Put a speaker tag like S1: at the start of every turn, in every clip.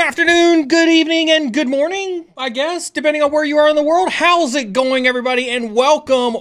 S1: afternoon, good evening, and good morning, I guess, depending on where you are in the world. How's it going, everybody? And welcome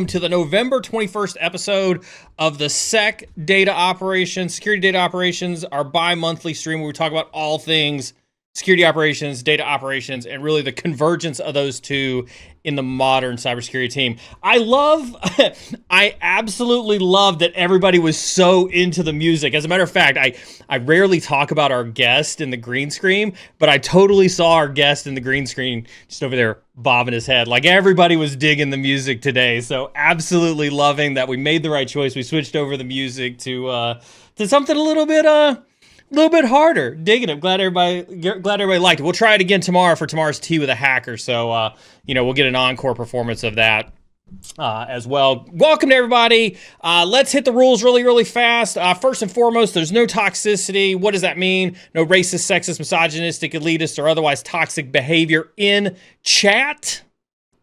S1: to the November 21st episode of the SecDataOpsCast, Security Data Operations, our bi-monthly stream where we talk about all things security operations, data operations, and really the convergence of those two in the modern cybersecurity team. I absolutely love that everybody was so into the music. As a matter of fact, I rarely talk about our guest in the green screen, but I totally saw our guest in the green screen just over there bobbing his head. Like everybody was digging the music today. So absolutely loving that we made the right choice. We switched over the music to something a little bit harder. Digging it. Glad everybody liked it. We'll try it again tomorrow for tomorrow's Tea with a Hacker. So, we'll get an encore performance of that as well. Welcome to everybody. Let's hit the rules really fast. First and foremost, there's no toxicity. What does that mean? No racist, sexist, misogynistic, elitist, or otherwise toxic behavior in chat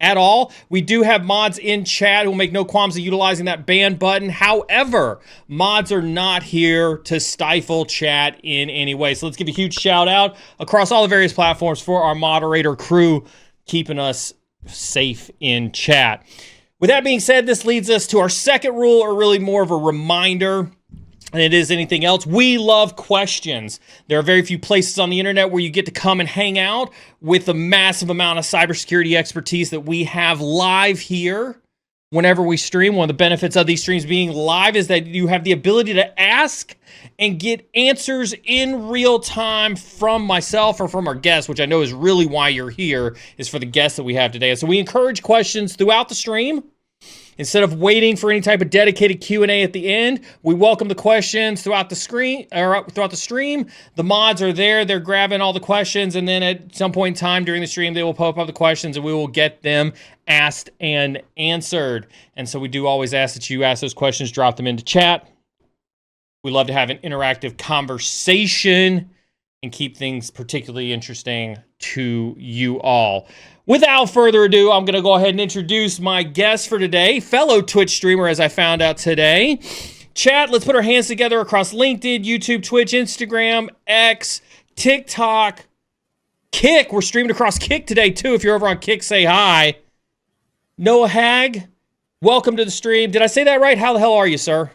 S1: at all. We do have mods in chat who will make no qualms of utilizing that ban button. However, mods are not here to stifle chat in any way. So let's give a huge shout out across all the various platforms for our moderator crew, keeping us safe in chat. With that being said, this leads us to our second rule, or really more of a reminder than it is anything else. We love questions. There are very few places on the internet where you get to come and hang out with the massive amount of cybersecurity expertise that we have live here whenever we stream. One of the benefits of these streams being live is that you have the ability to ask and get answers in real time from myself or from our guests, which I know is really why you're here, is for the guests that we have today. And so we encourage questions throughout the stream. Instead of waiting for any type of dedicated Q&A at the end, we welcome the questions throughout the stream. The mods are there. They're grabbing all the questions, and then at some point in time during the stream, they will pop up the questions, and we will get them asked and answered. And so we do always ask that you ask those questions, drop them into chat. We love to have an interactive conversation and keep things particularly interesting to you all. Without further ado, I'm going to go ahead and introduce my guest for today, fellow Twitch streamer, as I found out today. Chat, let's put our hands together across LinkedIn, YouTube, Twitch, Instagram, X, TikTok, Kick. We're streaming across Kick today, too. If you're over on Kick, say hi. Noah Hoag, welcome to the stream. Did I say that right? How the hell are you, sir?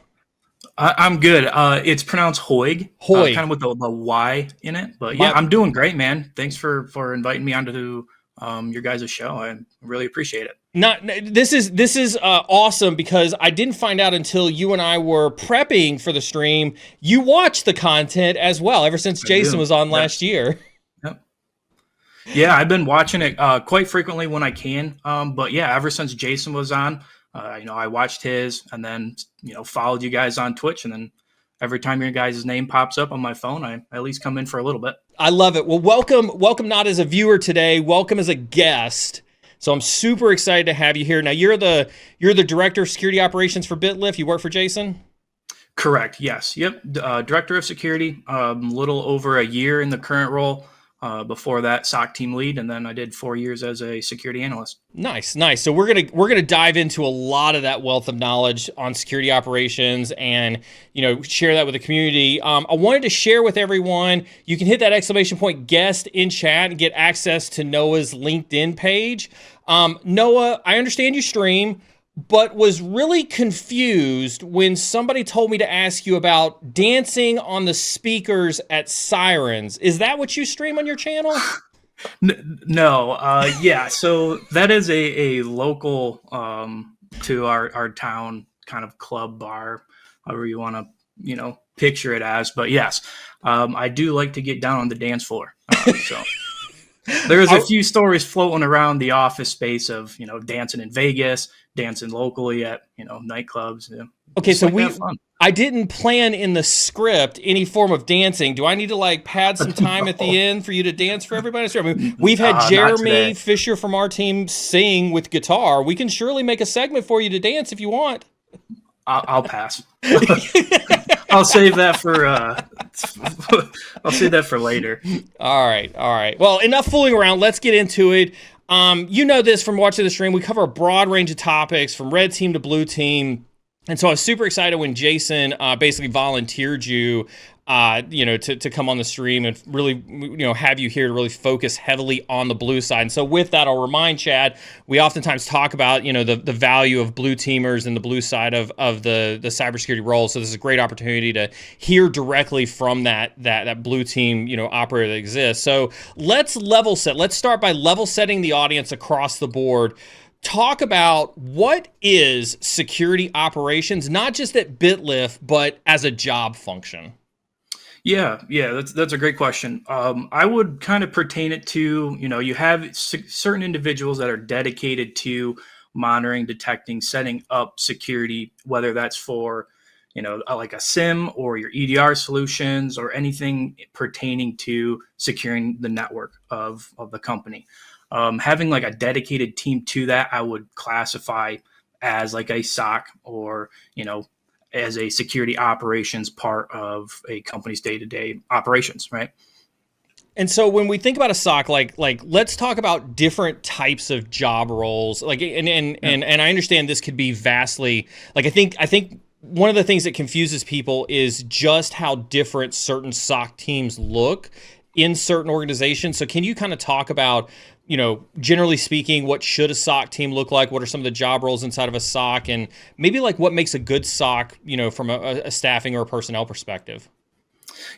S2: I'm good. It's pronounced Hoag.
S1: Hoag.
S2: Kind of with the Y in it. But yeah, I'm doing great, man. Thanks for inviting me onto your guys' show. I really appreciate it.
S1: This is awesome because I didn't find out until you and I were prepping for the stream. You watch the content as well ever since Jason was on last year.
S2: Yep. Yeah, I've been watching it quite frequently when I can. But yeah, ever since Jason was on, I watched his and then, followed you guys on Twitch. And then every time your guys' name pops up on my phone, I at least come in for a little bit.
S1: I love it. Well, welcome not as a viewer today, welcome as a guest. So I'm super excited to have you here. Now you're the director of security operations for BitLyft. You work for Jason?
S2: Correct. Yes. Yep. Director of security, little over a year in the current role. Before that, SOC team lead, and then I did 4 years as a security analyst.
S1: Nice. So we're gonna dive into a lot of that wealth of knowledge on security operations, and share that with the community. I wanted to share with everyone. You can hit that exclamation point guest in chat and get access to Noah's LinkedIn page. Noah, I understand you stream, but was really confused when somebody told me to ask you about dancing on the speakers at Sirens. Is that what you stream on your channel?
S2: No. Yeah. So that is a local to our town kind of club bar, however you want to, picture it as. But yes, I do like to get down on the dance floor. So there's a few stories floating around the office space of, dancing in Vegas, dancing locally at, nightclubs.
S1: Okay, so I didn't plan in the script any form of dancing. Do I need to pad some time at the end for you to dance for everybody? I mean, we've had Jeremy Fisher from our team sing with guitar. We can surely make a segment for you to dance if you want.
S2: I'll pass. I'll save that for later. All
S1: right. Well, enough fooling around. Let's get into it. You know this from watching the stream. We cover a broad range of topics from red team to blue team. And so I was super excited when Jason basically volunteered you to come on the stream and really, have you here to really focus heavily on the blue side. And so with that, I'll remind Chad, we oftentimes talk about, the value of blue teamers and the blue side of the cybersecurity role. So this is a great opportunity to hear directly from that blue team, operator that exists. So let's level set. Let's start by level setting the audience across the board. Talk about what is security operations, not just at BitLyft, but as a job function.
S2: Yeah, that's a great question. I would kind of pertain it to, you have certain individuals that are dedicated to monitoring, detecting, setting up security, whether that's for, like a SIM or your EDR solutions or anything pertaining to securing the network of the company. Having like a dedicated team to that, I would classify as like a SOC or, as a security operations part of a company's day-to-day operations, right?
S1: And so when we think about a SOC, like let's talk about different types of job roles. Like and I understand this could be vastly, like I think one of the things that confuses people is just how different certain SOC teams look in certain organizations. So can you kind of talk about, generally speaking, what should a SOC team look like? What are some of the job roles inside of a SOC, and maybe like what makes a good SOC, from a staffing or a personnel perspective?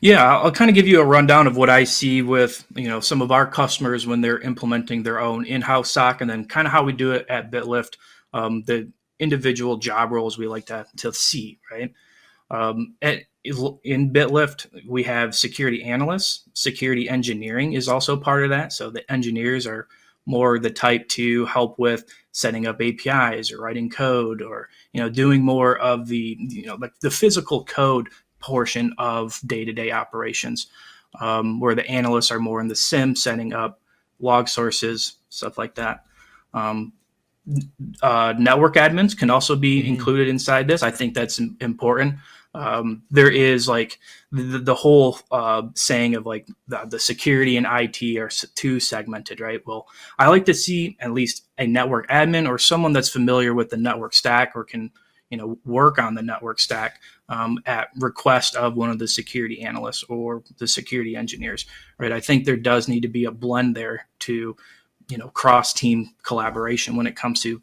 S2: Yeah, I'll kind of give you a rundown of what I see with, some of our customers when they're implementing their own in-house SOC, and then kind of how we do it at BitLyft, the individual job roles we like to see, right? In BitLyft, we have security analysts. Security engineering is also part of that. So the engineers are more the type to help with setting up APIs or writing code or, doing more of the, like the physical code portion of day-to-day operations, where the analysts are more in the SIM, setting up log sources, stuff like that. Network admins can also be included inside this. I think that's important. There is like the whole saying of like the security and IT are too segmented, right? Well, I like to see at least a network admin or someone that's familiar with the network stack or can, work on the network stack at request of one of the security analysts or the security engineers, right? I think there does need to be a blend there to, cross team collaboration when it comes to,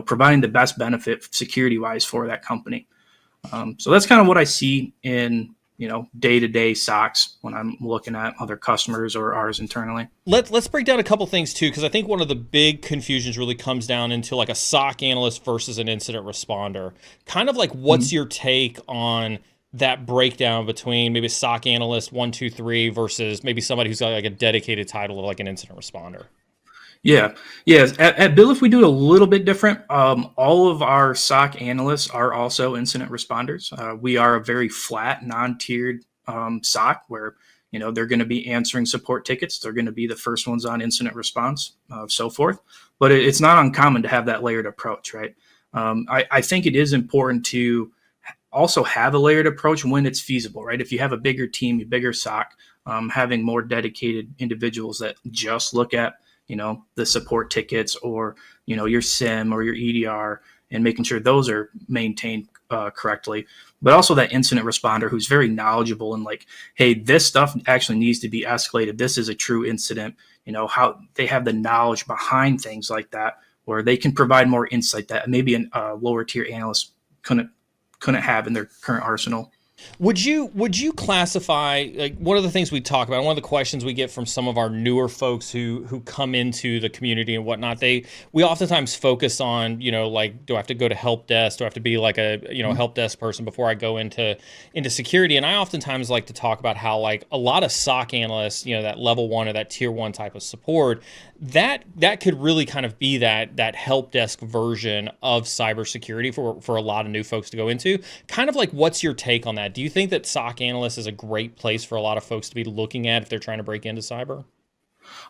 S2: providing the best benefit security wise for that company. So that's kind of what I see in, day-to-day SOCs when I'm looking at other customers or ours internally.
S1: Let's break down a couple things too, because I think one of the big confusions really comes down into like a SOC analyst versus an incident responder. Kind of like, what's your take on that breakdown between maybe a SOC analyst 1, 2, 3 versus maybe somebody who's got like a dedicated title of like an incident responder?
S2: Yeah. At BitLyft, we do it a little bit different. All of our SOC analysts are also incident responders. We are a very flat, non-tiered SOC where, they're going to be answering support tickets. They're going to be the first ones on incident response, so forth. But it's not uncommon to have that layered approach, right? I think it is important to also have a layered approach when it's feasible, right? If you have a bigger team, a bigger SOC, having more dedicated individuals that just look at the support tickets or, your SIM or your EDR and making sure those are maintained correctly. But also that incident responder who's very knowledgeable and like, hey, this stuff actually needs to be escalated. This is a true incident. How they have the knowledge behind things like that, where they can provide more insight that maybe a lower tier analyst couldn't have in their current arsenal.
S1: Would you classify, like, one of the things we talk about, one of the questions we get from some of our newer folks who come into the community and whatnot, we oftentimes focus on, like, do I have to go to help desk? Do I have to be like a, help desk person before I go into security? And I oftentimes like to talk about how, like, a lot of SOC analysts, that level 1 or that tier 1 type of support, that could really kind of be that help desk version of cybersecurity for a lot of new folks to go into. Kind of like, what's your take on that? Do you think that SOC analyst is a great place for a lot of folks to be looking at if they're trying to break into cyber?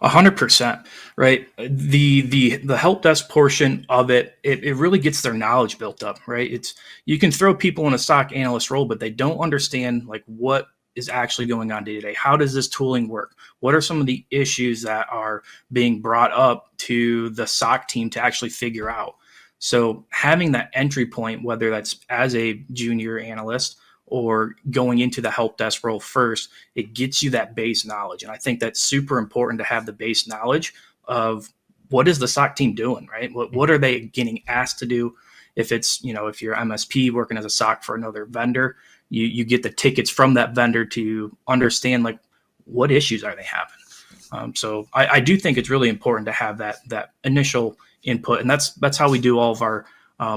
S2: 100%, right? The help desk portion of it really gets their knowledge built up, right? You can throw people in a SOC analyst role, but they don't understand like what is actually going on day to day. How does this tooling work? What are some of the issues that are being brought up to the SOC team to actually figure out? So having that entry point, whether that's as a junior analyst or going into the help desk role first, it gets you that base knowledge. And I think that's super important to have the base knowledge of what is the SOC team doing, right? What are they getting asked to do? If it's, if you're MSP working as a SOC for another vendor, you get the tickets from that vendor to understand like what issues are they having. So I do think it's really important to have that initial input, and that's how we do all of our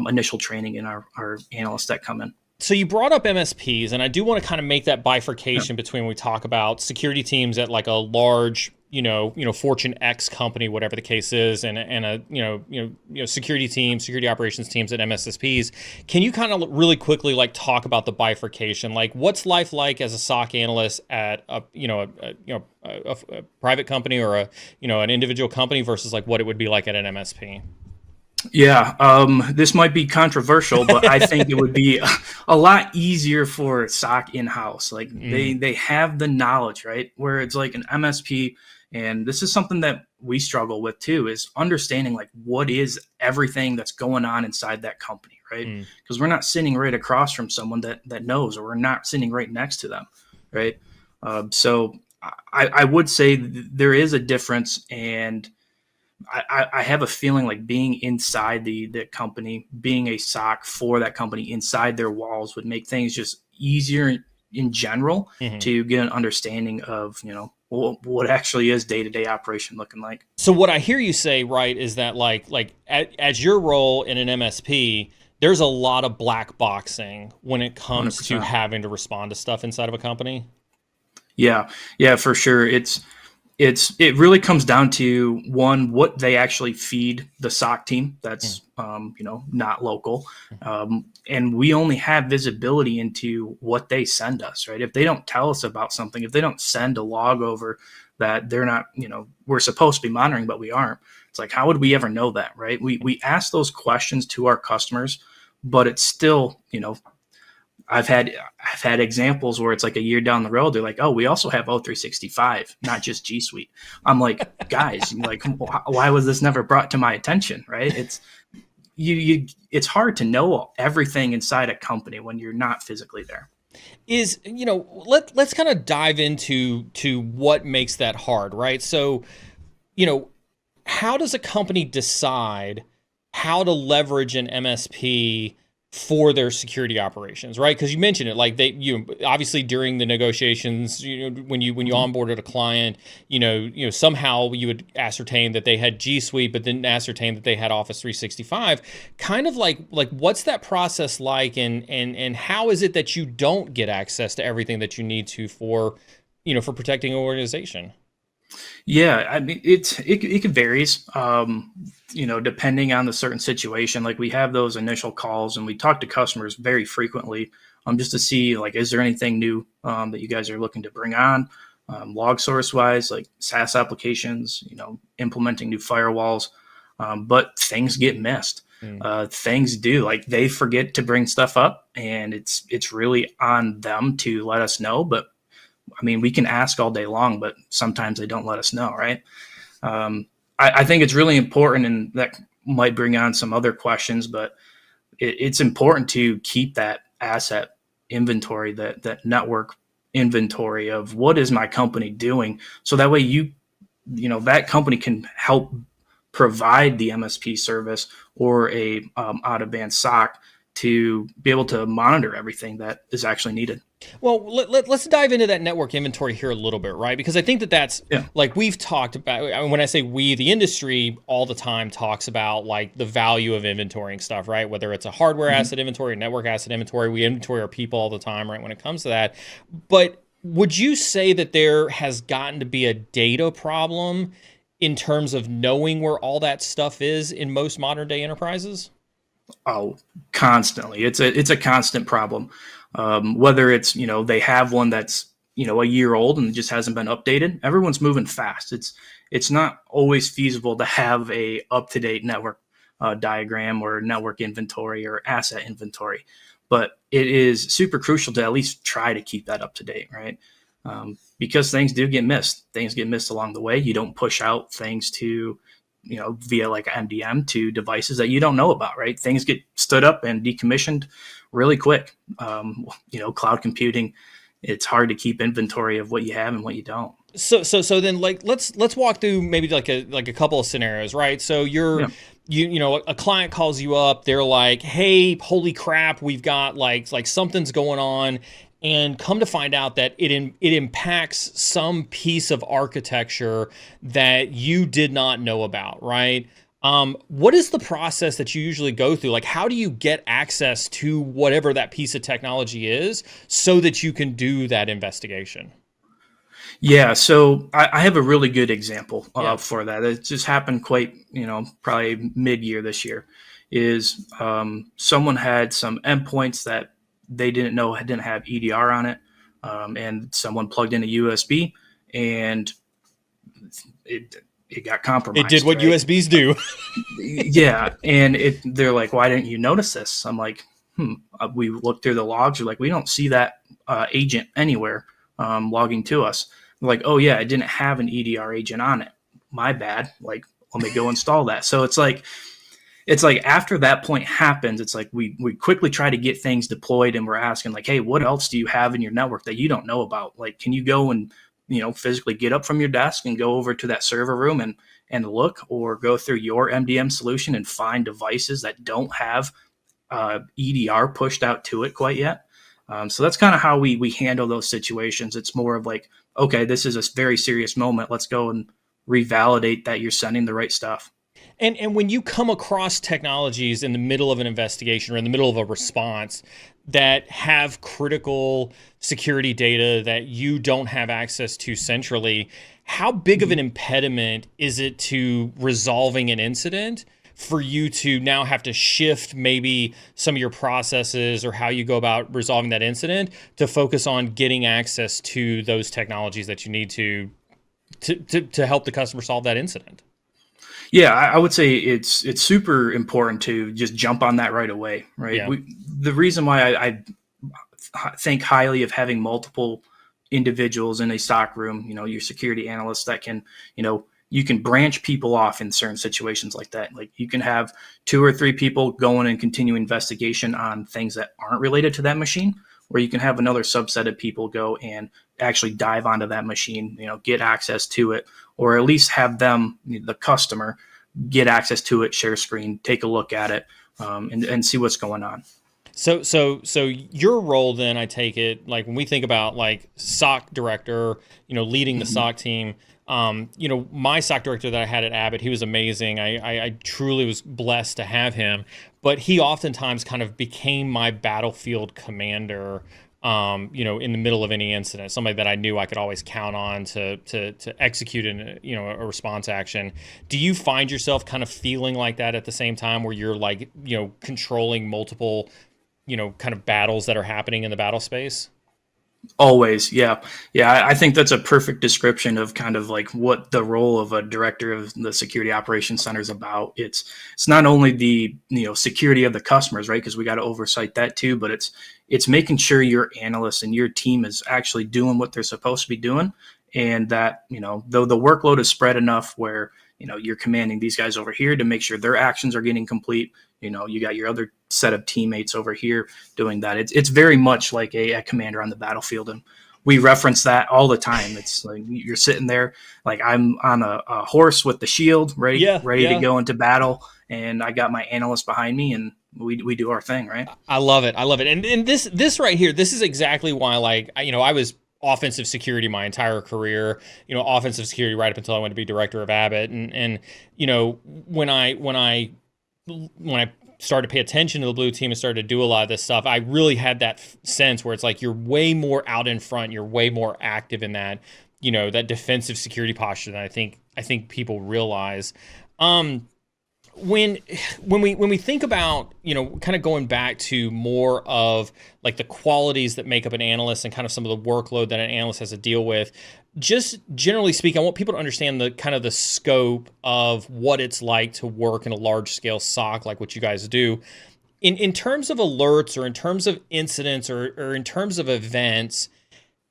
S2: initial training and our analysts that come in.
S1: So you brought up MSPs, and I do want to kind of make that bifurcation between when we talk about security teams at like a large, Fortune X company, whatever the case is, and a security team, security operations teams at MSSPs. Can you kind of really quickly like talk about the bifurcation? Like, what's life like as a SOC analyst at a private company or an individual company versus like what it would be like at an MSP?
S2: Yeah, this might be controversial, but I think it would be a lot easier for SOC in-house. Like they have the knowledge, right? Where it's like an MSP, and this is something that we struggle with too, is understanding like what is everything that's going on inside that company, right? Because we're not sitting right across from someone that knows, or we're not sitting right next to them, right? So I would say there is a difference, and I have a feeling like being inside the company, being a SOC for that company inside their walls would make things just easier in general to get an understanding of, what actually is day-to-day operation looking like.
S1: So what I hear you say, right, is that like as your role in an MSP, there's a lot of black boxing when it comes 100%. To having to respond to stuff inside of a company.
S2: Yeah, for sure. It really comes down to one, what they actually feed the SOC team that's not local, and we only have visibility into what they send us, right? If they don't tell us about something, if they don't send a log over that they're not, we're supposed to be monitoring but we aren't, it's like, how would we ever know that, right? We ask those questions to our customers, but it's still, I've had examples where it's like a year down the road, they're like, oh, we also have O365, not just G Suite. I'm like, guys, like, why was this never brought to my attention? Right? It's it's hard to know everything inside a company when you're not physically there.
S1: Let's kind of dive into what makes that hard, right? So, how does a company decide how to leverage an MSP for their security operations, right? Because you mentioned it, like obviously during the negotiations, when you onboarded a client, somehow you would ascertain that they had G Suite, but then ascertain that they had Office 365. Kind of like what's that process like, and how is it that you don't get access to everything that you need to for protecting an organization?
S2: Yeah, I mean, it varies, depending on the certain situation. Like we have those initial calls and we talk to customers very frequently, just to see like, is there anything new that you guys are looking to bring on, log source wise, like SaaS applications, implementing new firewalls, but things get missed. Things do, like they forget to bring stuff up, and it's really on them to let us know. But I mean, we can ask all day long, but sometimes they don't let us know, right? I think it's really important, and that might bring on some other questions, but it's important to keep that asset inventory, that network inventory of what is my company doing, so that way that company can help provide the MSP service or a out-of-band SOC to be able to monitor everything that is actually needed.
S1: Well, let's dive into that network inventory here a little bit, right? Because I think that's like we've talked about. When I say we, the industry all the time talks about like the value of inventorying stuff, right? Whether it's a hardware asset inventory, network asset inventory, we inventory our people all the time, right? When it comes to that, but would you say that there has gotten to be a data problem in terms of knowing where all that stuff is in most modern day enterprises?
S2: Oh, constantly. It's a constant problem. Whether it's, they have one that's, a year old and just hasn't been updated. Everyone's moving fast. It's not always feasible to have a up-to-date network diagram or network inventory or asset inventory, but it is super crucial to at least try to keep that up to date, right? Because things do get missed. Things get missed along the way. You don't push out things to, via like MDM to devices that you don't know about, right? Things get stood up and decommissioned really quick. Cloud computing, it's hard to keep inventory of what you have and what you don't.
S1: So then like let's walk through maybe like a couple of scenarios, right? So
S2: Yeah.
S1: a client calls you up, they're like, "Hey, holy crap, we've got like something's going on." And come to find out that it impacts some piece of architecture that you did not know about, right? What is the process that you usually go through? Like, how do you get access to whatever that piece of technology is so that you can do that investigation?
S2: Yeah, so I have a really good example
S1: Yeah.
S2: for that. It just happened quite, probably mid-year this year. Is someone had some endpoints that they didn't know didn't have EDR on it, and someone plugged in a USB, and it got
S1: It did
S2: compromised,
S1: what
S2: right?
S1: USBs do.
S2: Yeah, and they're like, why didn't you notice this? I'm like, we looked through the logs. We're like, we don't see that agent anywhere logging to us. They're like, oh yeah, I didn't have an EDR agent on it. My bad. Like, let me go install that. So it's like after that point happens, it's like we quickly try to get things deployed, and we're asking like, hey, what else do you have in your network that you don't know about? Like, can you go and physically get up from your desk and go over to that server room and look, or go through your MDM solution and find devices that don't have EDR pushed out to it quite yet. So that's kind of how we handle those situations. It's more of like, okay, this is a very serious moment. Let's go and revalidate that you're sending the right stuff.
S1: And when you come across technologies in the middle of an investigation or in the middle of a response that have critical security data that you don't have access to centrally, how big of an impediment is it to resolving an incident for you to now have to shift maybe some of your processes or how you go about resolving that incident to focus on getting access to those technologies that you need to help the customer solve that incident?
S2: Yeah, I would say it's super important to just jump on that right away, right?
S1: Yeah.
S2: The reason why I think highly of having multiple individuals in a stock room, your security analysts that can, you can branch people off in certain situations like that. Like, you can have 2 or 3 people go in and continue investigation on things that aren't related to that machine, or you can have another subset of people go and actually dive onto that machine, get access to it, or at least have them, the customer, get access to it, share screen, take a look at it, and see what's going on.
S1: So your role then, I take it, like when we think about like SOC director, leading the
S2: Mm-hmm.
S1: SOC team, my SOC director that I had at Abbott, he was amazing. I truly was blessed to have him, but he oftentimes kind of became my battlefield commander. In the middle of any incident, somebody that I knew I could always count on to execute a response action. Do you find yourself kind of feeling like that at the same time, where you're like, controlling multiple, kind of battles that are happening in the battle space?
S2: Always, yeah, yeah. I think that's a perfect description of kind of like what the role of a director of the security operations center is about. It's not only the security of the customers, right? Because we got to oversight that too, but it's making sure your analysts and your team is actually doing what they're supposed to be doing, and that though the workload is spread enough where you're commanding these guys over here to make sure their actions are getting complete. You got your other set of teammates over here doing that. It's very much like a commander on the battlefield, and we reference that all the time. It's like you're sitting there, like I'm on a horse with the shield, ready
S1: Yeah,
S2: to
S1: yeah.
S2: go into battle, and I got my analyst behind me, and we do our thing, right?
S1: I love it. I love it. And this right here, this is exactly why, like, I was offensive security my entire career, offensive security right up until I went to be director of Abbott. And when I started to pay attention to the blue team and started to do a lot of this stuff, I really had that sense where it's like you're way more out in front, you're way more active in that, that defensive security posture than I think people realize. When we think about, kind of going back to more of like the qualities that make up an analyst and kind of some of the workload that an analyst has to deal with, just generally speaking, I want people to understand the kind of the scope of what it's like to work in a large scale SOC like what you guys do. In terms of alerts, or in terms of incidents, or in terms of events,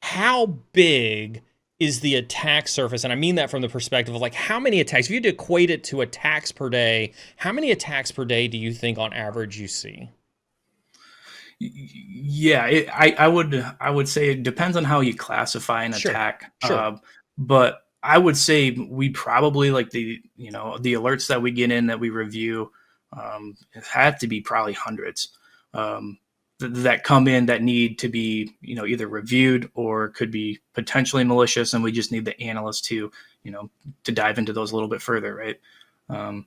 S1: how big is the attack surface? And I mean that from the perspective of like, how many attacks, if you had to equate it to attacks per day, how many attacks per day do you think on average you see?
S2: Yeah, I would say it depends on how you classify an
S1: Sure.
S2: attack.
S1: Sure.
S2: But I would say we probably like the alerts that we get in that we review have to be probably hundreds that come in that need to be either reviewed or could be potentially malicious, and we just need the analyst to dive into those a little bit further, right? Um,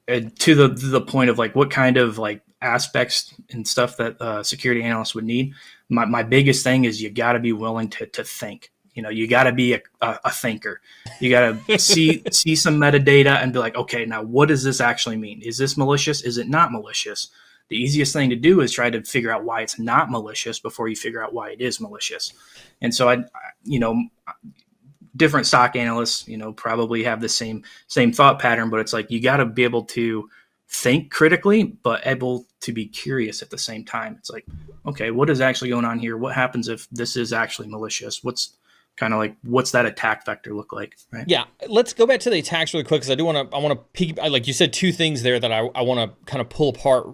S2: and to the point of like what kind of like aspects and stuff that security analysts would need. My biggest thing is you got to be willing to think. You got to be a thinker. You got to see some metadata and be like, okay, now what does this actually mean? Is this malicious? Is it not malicious? The easiest thing to do is try to figure out why it's not malicious before you figure out why it is malicious. And so you know, different SOC analysts, probably have the same thought pattern, but it's like you got to be able to think critically, but able to be curious at the same time. It's like, okay, what is actually going on here? What happens if this is actually malicious? What's that attack vector look like? Right?
S1: Yeah, let's go back to the attacks really quick because I want to peek, like you said, two things there that I want to kind of pull apart,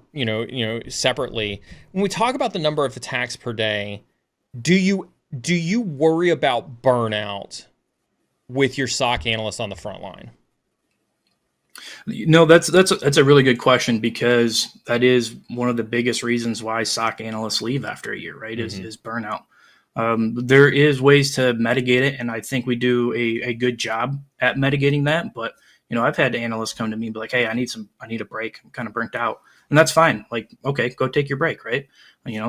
S1: separately. When we talk about the number of attacks per day, do you worry about burnout with your SOC analyst on the front line?
S2: No, that's a really good question, because that is one of the biggest reasons why SOC analysts leave after a year, right?
S1: Mm-hmm.
S2: Is burnout. There is ways to mitigate it, and I think we do a good job at mitigating that. But I've had analysts come to me and be like, "Hey, I need a break. I'm kind of burnt out," and that's fine. Like, okay, go take your break, right?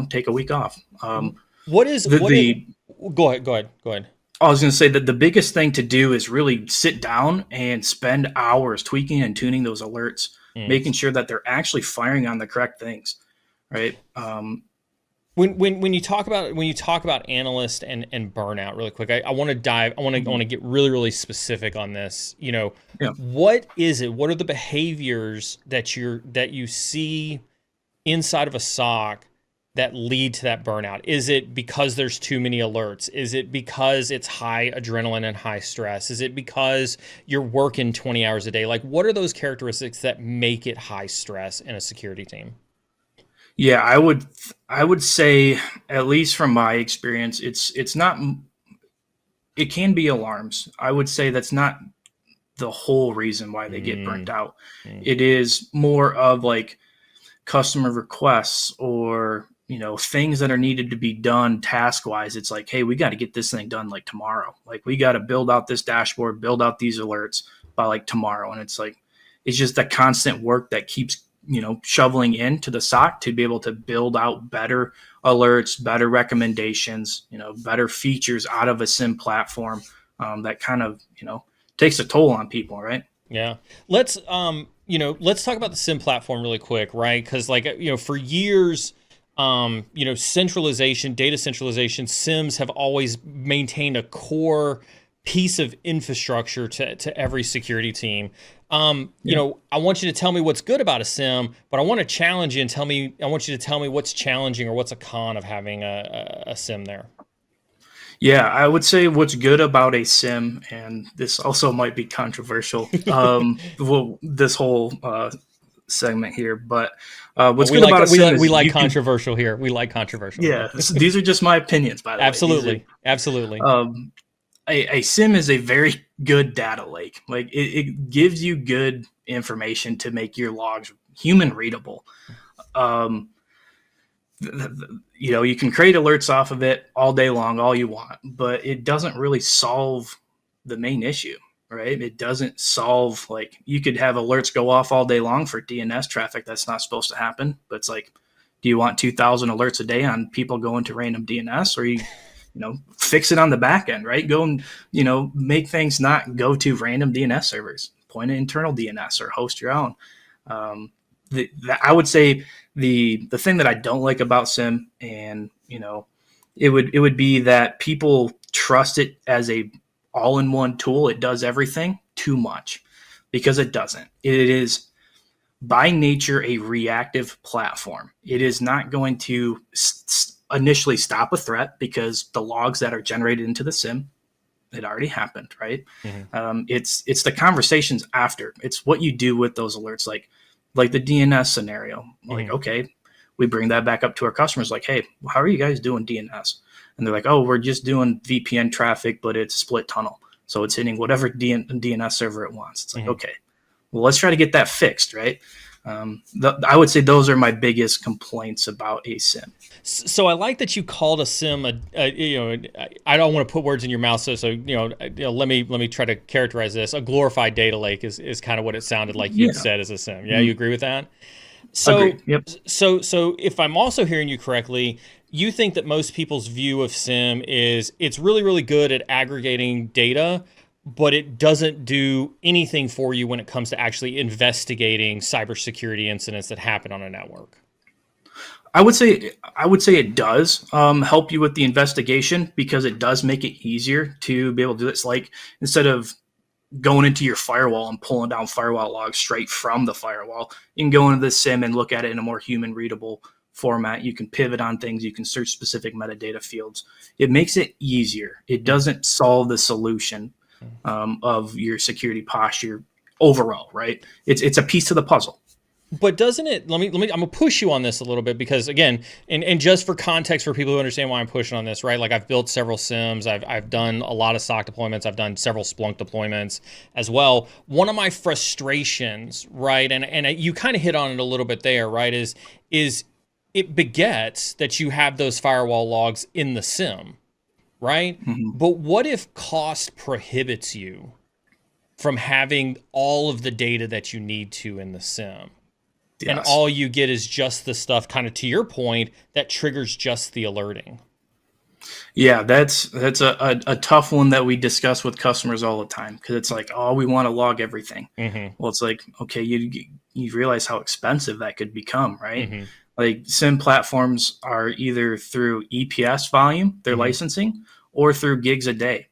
S2: Take a week off.
S1: Go ahead.
S2: I was going to say that the biggest thing to do is really sit down and spend hours tweaking and tuning those alerts, making sure that they're actually firing on the correct things, right?
S1: When you talk about analyst and burnout, really quick, I want to get really, really specific on this. What is it? What are the behaviors that you see inside of a SOC that lead to that burnout? Is it because there's too many alerts? Is it because it's high adrenaline and high stress? Is it because you're working 20 hours a day? Like, what are those characteristics that make it high stress in a security team?
S2: Yeah, I would say, at least from my experience, it's not. It can be alarms. I would say that's not the whole reason why they get burnt out. It is more of like customer requests or things that are needed to be done task wise. It's like, hey, we got to get this thing done like tomorrow. Like, we got to build out this dashboard, build out these alerts by like tomorrow. And it's like, it's just the constant work that keeps shoveling into the SOC to be able to build out better alerts, better recommendations, better features out of a SIM platform that kind of takes a toll on people, right?
S1: Yeah. Let's talk about the SIM platform really quick, right? Because for years, centralization, data centralization, SIMs have always maintained a core piece of infrastructure to every security team. I want you to tell me what's good about a SIM, but I want to challenge you and I want you to tell me what's challenging or what's a con of having a SIM there.
S2: Yeah, I would say what's good about a SIM, and this also might be controversial, this whole segment here, but what's good about a SIM is
S1: we like controversial here. We like controversial.
S2: Yeah, these are just my opinions, by the way.
S1: Absolutely.
S2: A SIM is a very good data lake. Like, it gives you good information to make your logs human readable. You can create alerts off of it all day long, all you want, but it doesn't really solve the main issue, right? It doesn't solve, like, you could have alerts go off all day long for DNS traffic that's not supposed to happen, but it's like, do you want 2,000 alerts a day on people going to random DNS, or fix it on the back end, right? Go and, make things not go to random DNS servers, point an internal DNS or host your own. I would say the thing that I don't like about SIM, and, it would be that people trust it as a all-in-one tool. It does everything too much, because it doesn't. It is by nature a reactive platform. It is not going to initially stop a threat, because the logs that are generated into the SIM, it already happened, right? Mm-hmm. It's the conversations after. It's what you do with those alerts, like the DNS scenario. Like, okay, we bring that back up to our customers like, hey, how are you guys doing DNS? And they're like, oh, we're just doing VPN traffic, but it's split tunnel. So it's hitting whatever DNS server it wants. It's like, okay, well, let's try to get that fixed, right? I would say those are my biggest complaints about a SIEM.
S1: So I like that you called a SIEM I don't want to put words in your mouth, so let me try to characterize this. A glorified data lake is kind of what it sounded like you'd said as a SIEM. Yeah, you agree with that? So,
S2: agreed. Yep.
S1: So if I'm also hearing you correctly, you think that most people's view of SIEM is it's really, really good at aggregating data, but it doesn't do anything for you when it comes to actually investigating cybersecurity incidents that happen on a network.
S2: I would say it does help you with the investigation, because it does make it easier to be able to do this. Like, instead of going into your firewall and pulling down firewall logs straight from the firewall, you can go into the SIEM and look at it in a more human readable format. You can pivot on things. You can search specific metadata fields. It makes it easier. It doesn't solve the solution of your security posture overall, right? It's a piece of the puzzle.
S1: But doesn't it, I'm gonna push you on this a little bit, because again, and just for context for people who understand why I'm pushing on this, right? Like, I've built several SIEMs, I've done a lot of SOC deployments, I've done several Splunk deployments as well. One of my frustrations, right, and you kind of hit on it a little bit there, right, is it begets that you have those firewall logs in the SIEM, right? But what if cost prohibits you from having all of the data that you need to in the SIEM? Yes. And all you get is just the stuff, kind of to your point, that triggers just the alerting.
S2: Yeah, that's a tough one that we discuss with customers all the time, because it's like, oh, we want to log everything. Well, it's like, okay, you realize how expensive that could become, right? Like, SIEM platforms are either through EPS volume, their licensing, or through gigs a day.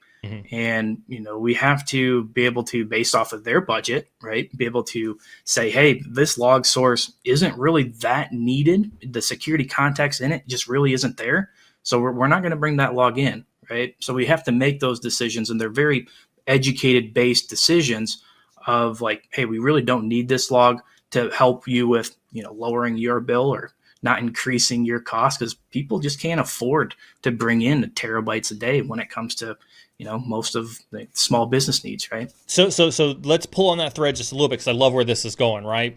S2: And, we have to be able to, based off of their budget, right, be able to say, hey, this log source isn't really that needed. The security context in it just really isn't there. So we're not going to bring that log in, right? So we have to make those decisions, and they're very educated based decisions of like, hey, we really don't need this log to help you with, lowering your bill or not increasing your cost, because people just can't afford to bring in terabytes a day when it comes to, most of the small business needs, right?
S1: So let's pull on that thread just a little bit, because I love where this is going, right?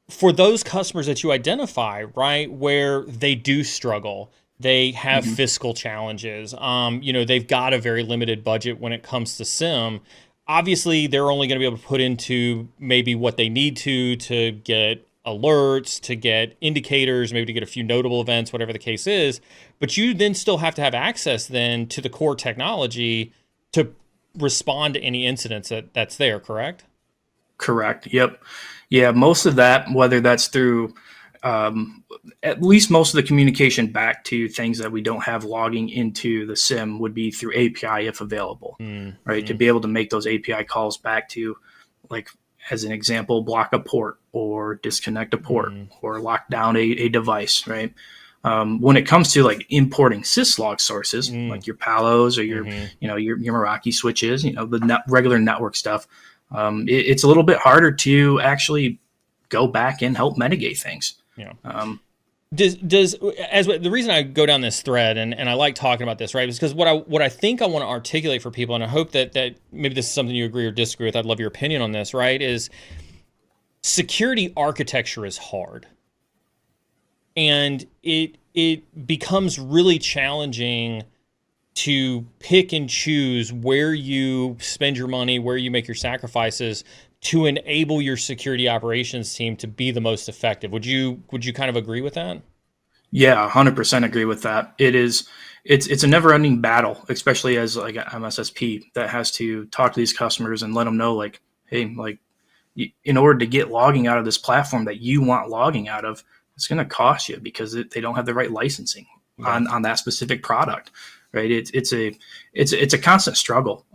S1: For those customers that you identify, right, where they do struggle, they have fiscal challenges, they've got a very limited budget when it comes to SIEM. Obviously, they're only going to be able to put into maybe what they need to get alerts, to get indicators, maybe to get a few notable events, whatever the case is. But you then still have to have access then to the core technology to respond to any incidents that's there, correct?
S2: Correct. Yep. Yeah, most of that, whether that's through at least most of the communication back to things that we don't have logging into the SIEM, would be through API if available, right? To be able to make those API calls back to, like, as an example, block a port or disconnect a port or lock down a device, right? When it comes to like importing syslog sources, like your Palos or your Meraki switches, the regular network stuff, it's a little bit harder to actually go back and help mitigate things.
S1: Yeah. The reason I go down this thread and I like talking about this, right, is because what I think I want to articulate for people, and I hope that maybe this is something you agree or disagree with, I'd love your opinion on this, right, is security architecture is hard. And it becomes really challenging to pick and choose where you spend your money, where you make your sacrifices to enable your security operations team to be the most effective. Would you kind of agree with that?
S2: Yeah, 100% agree with that. It's a never-ending battle, especially as like an MSSP that has to talk to these customers and let them know, like, hey, like, in order to get logging out of this platform that you want logging out of, it's going to cost you because they don't have the right licensing on that specific product, right? It's a constant struggle.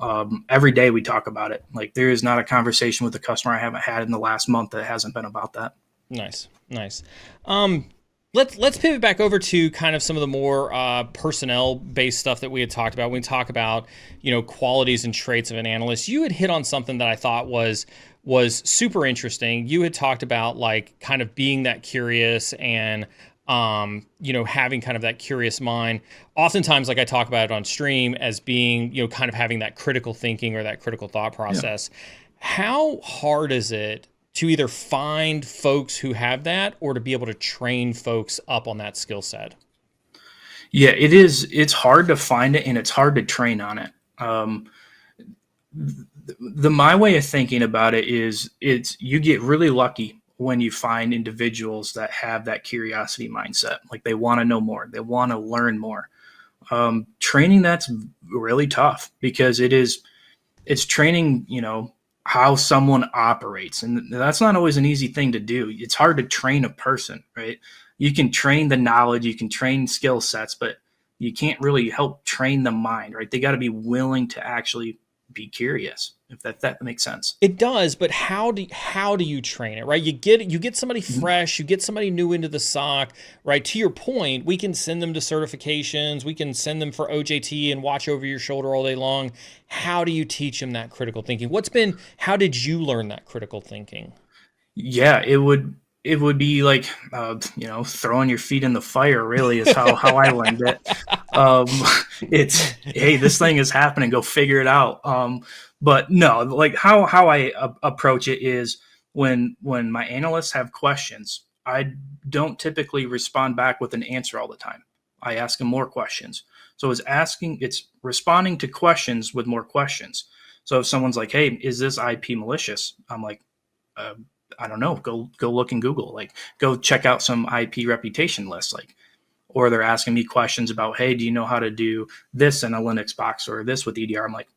S2: Every day we talk about it. Like, there is not a conversation with a customer I haven't had in the last month that hasn't been about that.
S1: Nice. Let's pivot back over to kind of some of the more personnel-based stuff that we had talked about. When we talk about, qualities and traits of an analyst, you had hit on something that I thought was super interesting. You had talked about, like, kind of being that curious and having kind of that curious mind. Oftentimes, like I talk about it on stream as being, kind of having that critical thinking or that critical thought process. How hard is it to either find folks who have that or to be able to train folks up on that skill set?
S2: Yeah, it is. It's hard to find it and it's hard to train on it. My way of thinking about it is you get really lucky when you find individuals that have that curiosity mindset. Like they want to know more, they want to learn more. Training that's really tough because it's training, how someone operates. And that's not always an easy thing to do. It's hard to train a person, right? You can train the knowledge, you can train skill sets, but you can't really help train the mind, right? They got to be willing to actually be curious, if that makes sense.
S1: It does, but how do you train it, right? You get somebody fresh, you get somebody new into the SOC, right? To your point, we can send them to certifications, we can send them for OJT and watch over your shoulder all day long. How do you teach them that critical thinking? How did you learn that critical thinking?
S2: Yeah, it would be like throwing your feet in the fire. Really, is how I learned it. Um, it's hey, this thing is happening. Go figure it out. But no, like how I approach it is when my analysts have questions, I don't typically respond back with an answer all the time. I ask them more questions. So it's responding to questions with more questions. So if someone's like, "Hey, is this IP malicious?" I'm like, uh, I don't know. Go look in Google. Like, go check out some IP reputation lists. Like, or they're asking me questions about, hey, do you know how to do this in a Linux box or this with EDR? I'm like,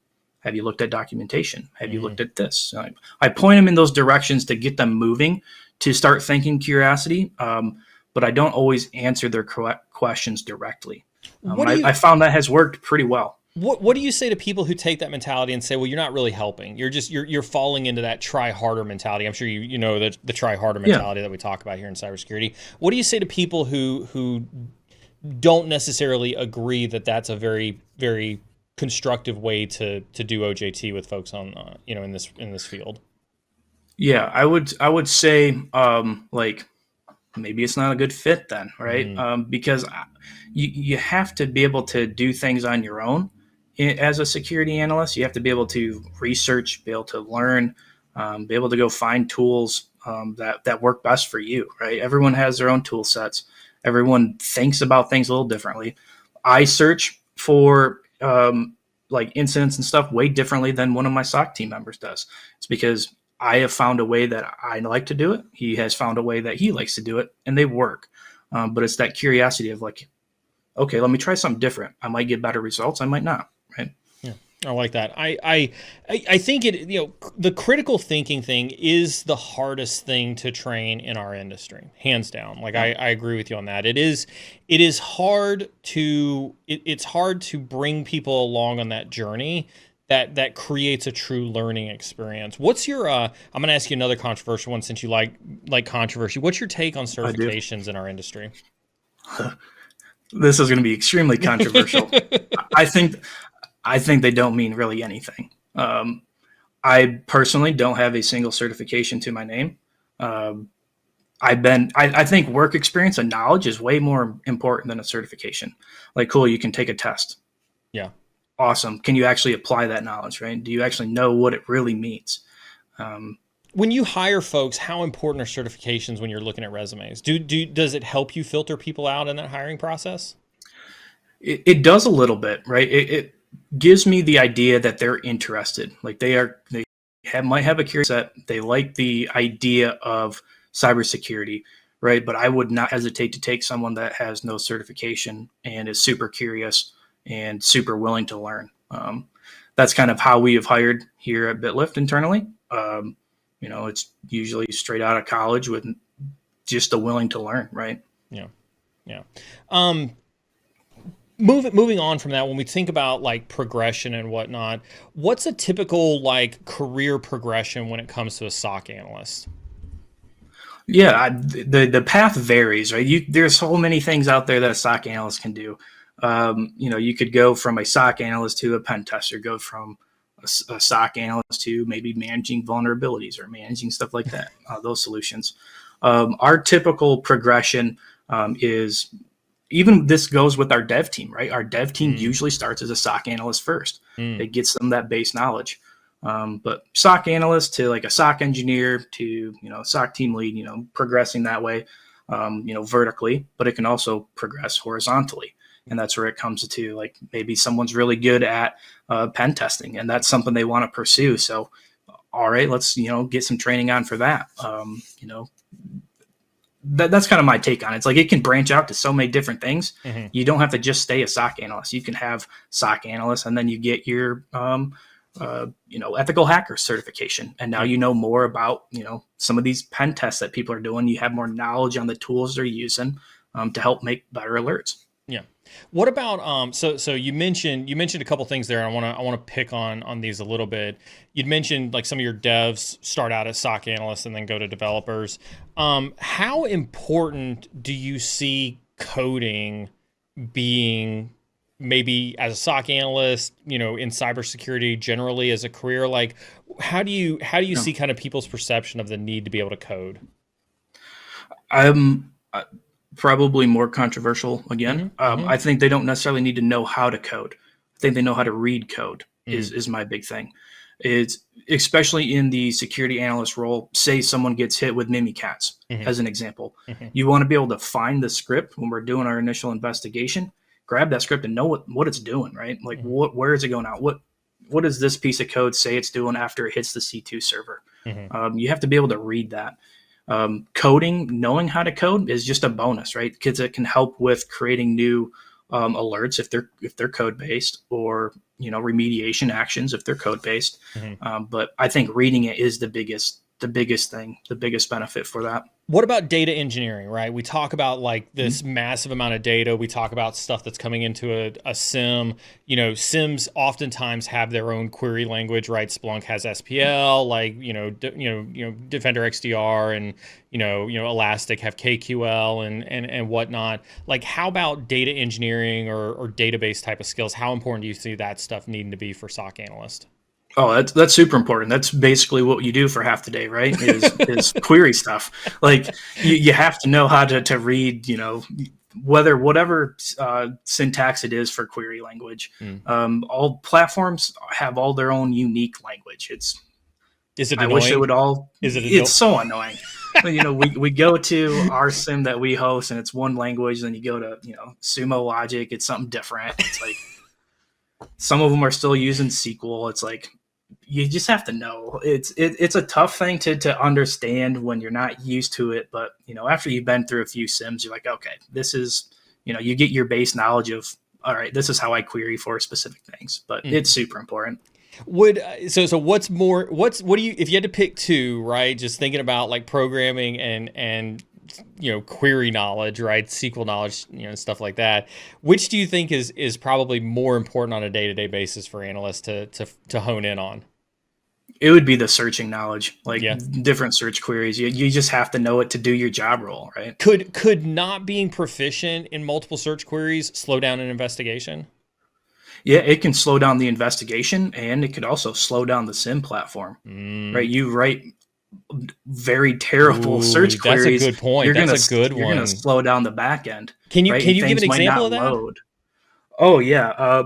S2: have you looked at documentation? Have you looked at this? So I point them in those directions to get them moving, to start thinking curiosity. But I don't always answer their questions directly. I found that has worked pretty well.
S1: What do you say to people who take that mentality and say, well, you're not really helping. You're falling into that try harder mentality. I'm sure you know the try harder mentality that we talk about here in cybersecurity. What do you say to people who don't necessarily agree that that's a very, very constructive way to do OJT with folks on in this field?
S2: Yeah, I would say like maybe it's not a good fit then, right? Because you have to be able to do things on your own as a security analyst. You have to be able to research, be able to learn, be able to go find tools that work best for you, right? Everyone has their own tool sets. Everyone thinks about things a little differently. I search for like incidents and stuff way differently than one of my SOC team members does. It's because I have found a way that I like to do it. He has found a way that he likes to do it, and they work. But it's that curiosity of like, okay, let me try something different. I might get better results. I might not. Right.
S1: Yeah, I like that. I think the critical thinking thing is the hardest thing to train in our industry, hands down. Like I agree with you on that. It's hard to bring people along on that journey that creates a true learning experience. What's your I'm going to ask you another controversial one since you like controversy. What's your take on certifications in our industry?
S2: This is going to be extremely controversial. I think they don't mean really anything. I personally don't have a single certification to my name. I think work experience and knowledge is way more important than a certification. Like, cool, you can take a test.
S1: Yeah.
S2: Awesome. Can you actually apply that knowledge, right? Do you actually know what it really means?
S1: When you hire folks, how important are certifications when you're looking at resumes? Does it help you filter people out in that hiring process?
S2: It does a little bit, right? It gives me the idea that they're interested. Like might have a curious set. They like the idea of cybersecurity, right? But I would not hesitate to take someone that has no certification and is super curious and super willing to learn. That's kind of how we have hired here at BitLyft internally. It's usually straight out of college with just a willing to learn, right?
S1: Yeah, yeah. Moving on from that, when we think about like progression and whatnot, what's a typical like career progression when it comes to a SOC analyst?
S2: Yeah, the path varies, right? There's so many things out there that a SOC analyst can do. You could go from a SOC analyst to a pen tester, go from a SOC analyst to maybe managing vulnerabilities or managing stuff like that, those solutions. Our typical progression is even this goes with our dev team, right? Our dev team usually starts as a SOC analyst first. It gets them that base knowledge. But SOC analyst to like a SOC engineer to, SOC team lead, progressing that way, vertically, but it can also progress horizontally. And that's where it comes to like maybe someone's really good at pen testing, and that's something they want to pursue. So, all right, let's, get some training on for that. That's kind of my take on it. It's like it can branch out to so many different things. You don't have to just stay a SOC analyst. You can have SOC analyst, and then you get your ethical hacker certification, and now you know more about some of these pen tests that people are doing. You have more knowledge on the tools they're using to help make better alerts.
S1: Yeah. What about so you mentioned a couple things there. I want to pick on these a little bit. You'd mentioned like some of your devs start out as SOC analysts and then go to developers. How important do you see coding being, maybe as a SOC analyst, in cybersecurity generally as a career? Like, how do you see kind of people's perception of the need to be able to code?
S2: Probably more controversial again. I think they don't necessarily need to know how to code. I think they know how to read code is my big thing. It's especially in the security analyst role. Say someone gets hit with Mimikatz as an example. You want to be able to find the script when we're doing our initial investigation, grab that script and know what it's doing, right? Like where is it going out? What does this piece of code say it's doing after it hits the C2 server? You have to be able to read that. Coding, knowing how to code is just a bonus, right? Because it can help with creating new alerts if they're code based, or remediation actions if they're code based. But I think reading it is the biggest thing, the biggest benefit for that.
S1: What about data engineering, right? We talk about like this massive amount of data. We talk about stuff that's coming into a SIM. SIMs oftentimes have their own query language, right? Splunk has SPL, like Defender XDR, and Elastic have KQL and whatnot. Like, how about data engineering or database type of skills? How important do you see that stuff needing to be for SOC analysts?
S2: Oh, that's super important. That's basically what you do for half the day, right? Is query stuff. Like you have to know how to read, whatever syntax it is for query language. All platforms have all their own unique language.
S1: Is it
S2: annoying? I wish it would all. It's so annoying. we go to our sim that we host, and it's one language. Then you go to Sumo Logic, it's something different. It's like some of them are still using SQL. It's like, you just have to know. It's a tough thing to understand when you're not used to it. But, after you've been through a few sims, you're like, okay, this is, you get your base knowledge of, all right, this is how I query for specific things. But it's super important.
S1: What do you, if you had to pick two, right, just thinking about like programming and query knowledge, right, SQL knowledge, stuff like that, which do you think is probably more important on a day-to-day basis for analysts to hone in on?
S2: It would be the searching knowledge, like different search queries. You just have to know it to do your job role, right?
S1: Could not being proficient in multiple search queries slow down an investigation?
S2: Yeah, it can slow down the investigation, and it could also slow down the SIM platform, right? You write very terrible search queries.
S1: That's a good point. That's a good one.
S2: You're going to slow down the back end.
S1: Can you give an example of that?
S2: Load. Oh yeah,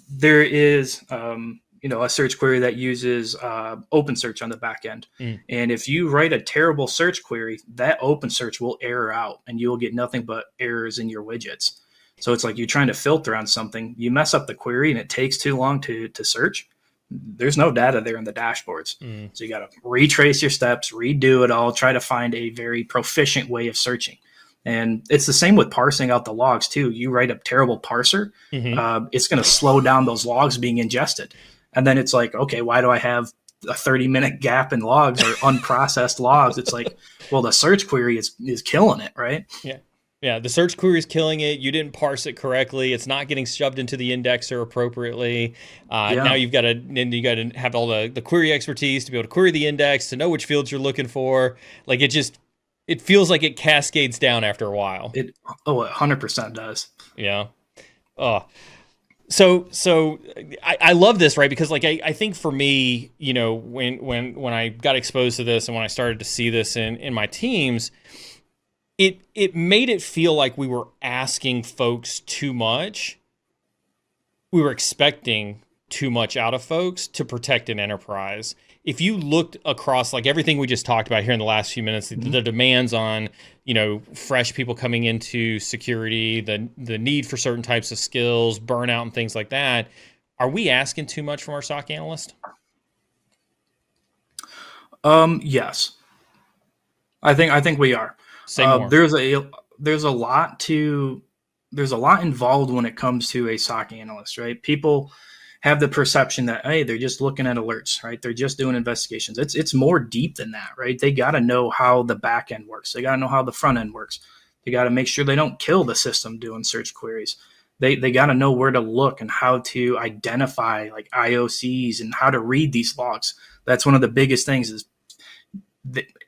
S2: there is a search query that uses OpenSearch on the back end, and if you write a terrible search query, that OpenSearch will error out, and you will get nothing but errors in your widgets. So it's like you're trying to filter on something, you mess up the query, and it takes too long to search. There's no data there in the dashboards. So you got to retrace your steps, redo it all, try to find a very proficient way of searching. And it's the same with parsing out the logs too. You write a terrible parser, it's going to slow down those logs being ingested. And then it's like, okay, why do I have a 30-minute gap in logs or unprocessed logs? It's like, well, the search query is killing it, right?
S1: Yeah, the search query is killing it. You didn't parse it correctly. It's not getting shoved into the indexer appropriately. Now you got to have all the query expertise to be able to query the index, to know which fields you're looking for. Like it feels like it cascades down after a while.
S2: It 100% does.
S1: Yeah. So I love this, right? Because like I think for me, when I got exposed to this and when I started to see this in my teams, it made it feel like we were asking folks too much. We were expecting too much out of folks to protect an enterprise. If you looked across like everything we just talked about here in the last few minutes, the demands on, fresh people coming into security, the need for certain types of skills, burnout and things like that, are we asking too much from our SOC analyst?
S2: Yes, I think we are.
S1: Say more.
S2: There's a lot involved when it comes to a SOC analyst, right? People have the perception that, hey, they're just looking at alerts, right? They're just doing investigations. It's more deep than that, right? They got to know how the back end works. They got to know how the front end works. They got to make sure they don't kill the system doing search queries. They got to know where to look and how to identify like IOCs and how to read these logs. That's one of the biggest things is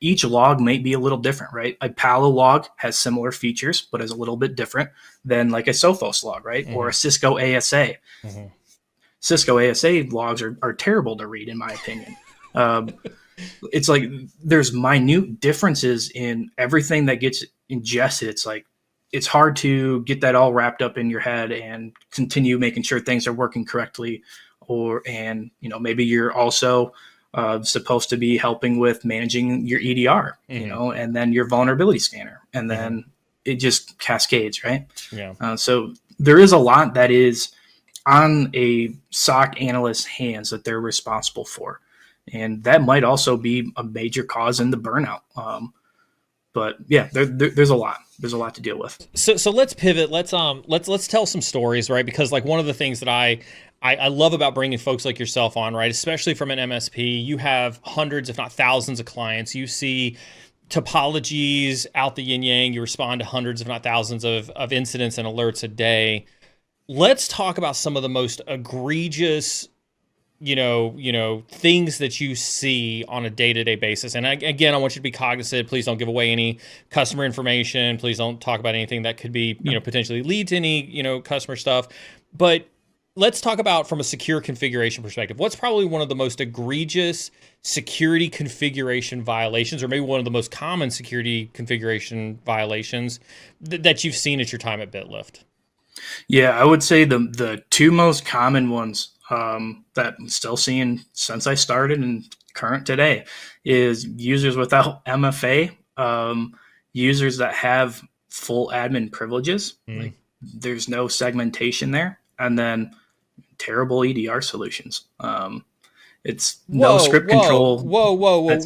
S2: each log may be a little different, right? A Palo log has similar features, but is a little bit different than like a Sophos log, right? Mm-hmm. Or a Cisco ASA. Mm-hmm. Cisco ASA logs are terrible to read, in my opinion. It's like there's minute differences in everything that gets ingested. It's like it's hard to get that all wrapped up in your head and continue making sure things are working correctly. Maybe you're also supposed to be helping with managing your EDR, mm-hmm. And then your vulnerability scanner, and then it just cascades, right? Yeah. So there is a lot that is on a SOC analyst's hands that they're responsible for, and that might also be a major cause in the burnout. But yeah, there's a lot. There's a lot to deal with.
S1: So let's pivot. Let's tell some stories, right? Because like one of the things that I love about bringing folks like yourself on, right? Especially from an MSP, you have hundreds, if not thousands of clients. You see topologies out the yin yang. You respond to hundreds, if not thousands of incidents and alerts a day. Let's talk about some of the most egregious, things that you see on a day-to-day basis. And again, I want you to be cognizant. Please don't give away any customer information. Please don't talk about anything that could be, potentially lead to any, customer stuff. But let's talk about from a secure configuration perspective. What's probably one of the most egregious security configuration violations, or maybe one of the most common security configuration violations that you've seen at your time at BitLyft?
S2: Yeah, I would say the two most common ones that I'm still seeing since I started and current today is users without MFA, users that have full admin privileges. Like there's no segmentation there, and then terrible EDR solutions. It's no script control.
S1: Whoa.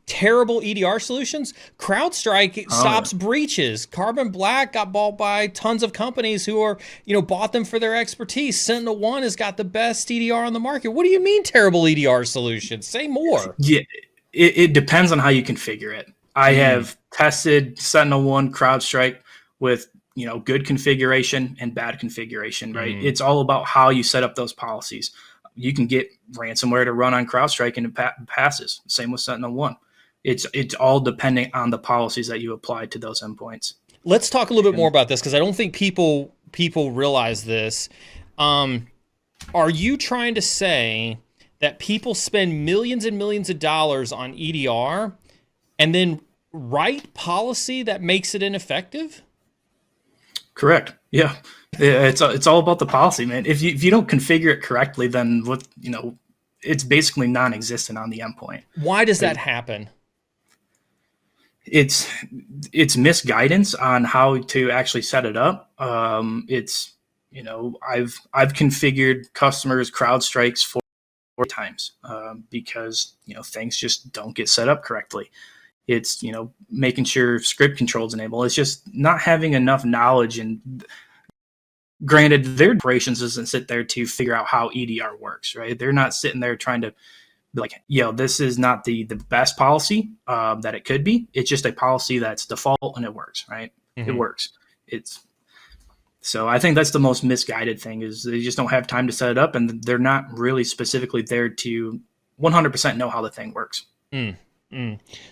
S1: Terrible EDR solutions. CrowdStrike stops breaches. Carbon Black got bought by tons of companies who are, bought them for their expertise. SentinelOne has got the best EDR on the market. What do you mean terrible EDR solutions? Say more.
S2: Yeah, it depends on how you configure it. I have tested SentinelOne, CrowdStrike with, good configuration and bad configuration, right? It's all about how you set up those policies. You can get ransomware to run on CrowdStrike and it passes. Same with SentinelOne. It's all depending on the policies that you apply to those endpoints.
S1: Let's talk a little bit more about this because I don't think people realize this. Are you trying to say that people spend millions and millions of dollars on EDR and then write policy that makes it ineffective?
S2: Correct. Yeah. It's all about the policy, man. If you don't configure it correctly, then it's basically non-existent on the endpoint. Why
S1: does that happen?
S2: It's misguidance on how to actually set it up. I've configured customers' CrowdStrikes four times because things just don't get set up correctly. It's making sure script controls enable. It's just not having enough knowledge. And granted, their operations doesn't sit there to figure out how EDR works, right? They're not sitting there trying to be like, this is not the best policy that it could be. It's just a policy that's default and it works, right? Mm-hmm. It works. So I think that's the most misguided thing is they just don't have time to set it up and they're not really specifically there to 100% know how the thing works.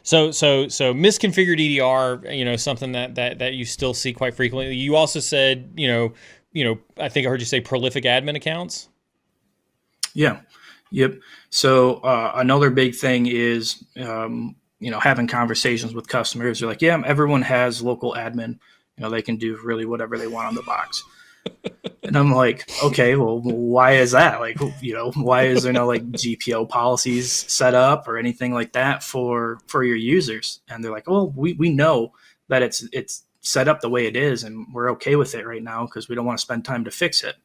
S1: So misconfigured EDR, something that you still see quite frequently. You also said, I think I heard you say prolific admin accounts.
S2: Yeah. Yep. So another big thing is having conversations with customers. They're like, yeah, everyone has local admin. They can do really whatever they want on the box. And I'm like, okay, well, why is that? Like, why is there no like GPO policies set up or anything like that for your users? And they're like, well, we know that it's set up the way it is, and we're okay with it right now because we don't want to spend time to fix it.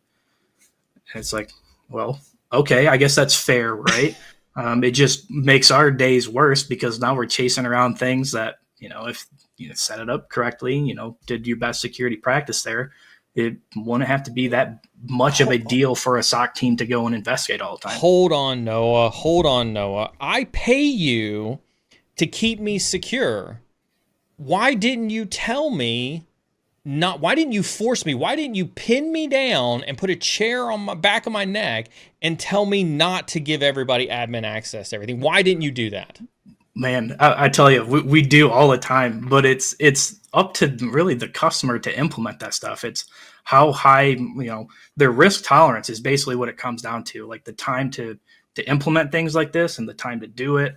S2: And it's like, well, okay, I guess that's fair, right? It just makes our days worse because now we're chasing around things that, if you set it up correctly, did your best security practice there, it wouldn't have to be that much of a deal for a SOC team to go and investigate all the time.
S1: Hold on, Noah. I pay you to keep me secure. Why didn't you tell me why didn't you force me? Why didn't you pin me down and put a chair on my back of my neck and tell me not to give everybody admin access to everything? Why didn't you do that?
S2: Man, I tell you, we do all the time, but it's up to really the customer to implement that stuff. It's how high, their risk tolerance is basically what it comes down to. Like the time to implement things like this and the time to do it.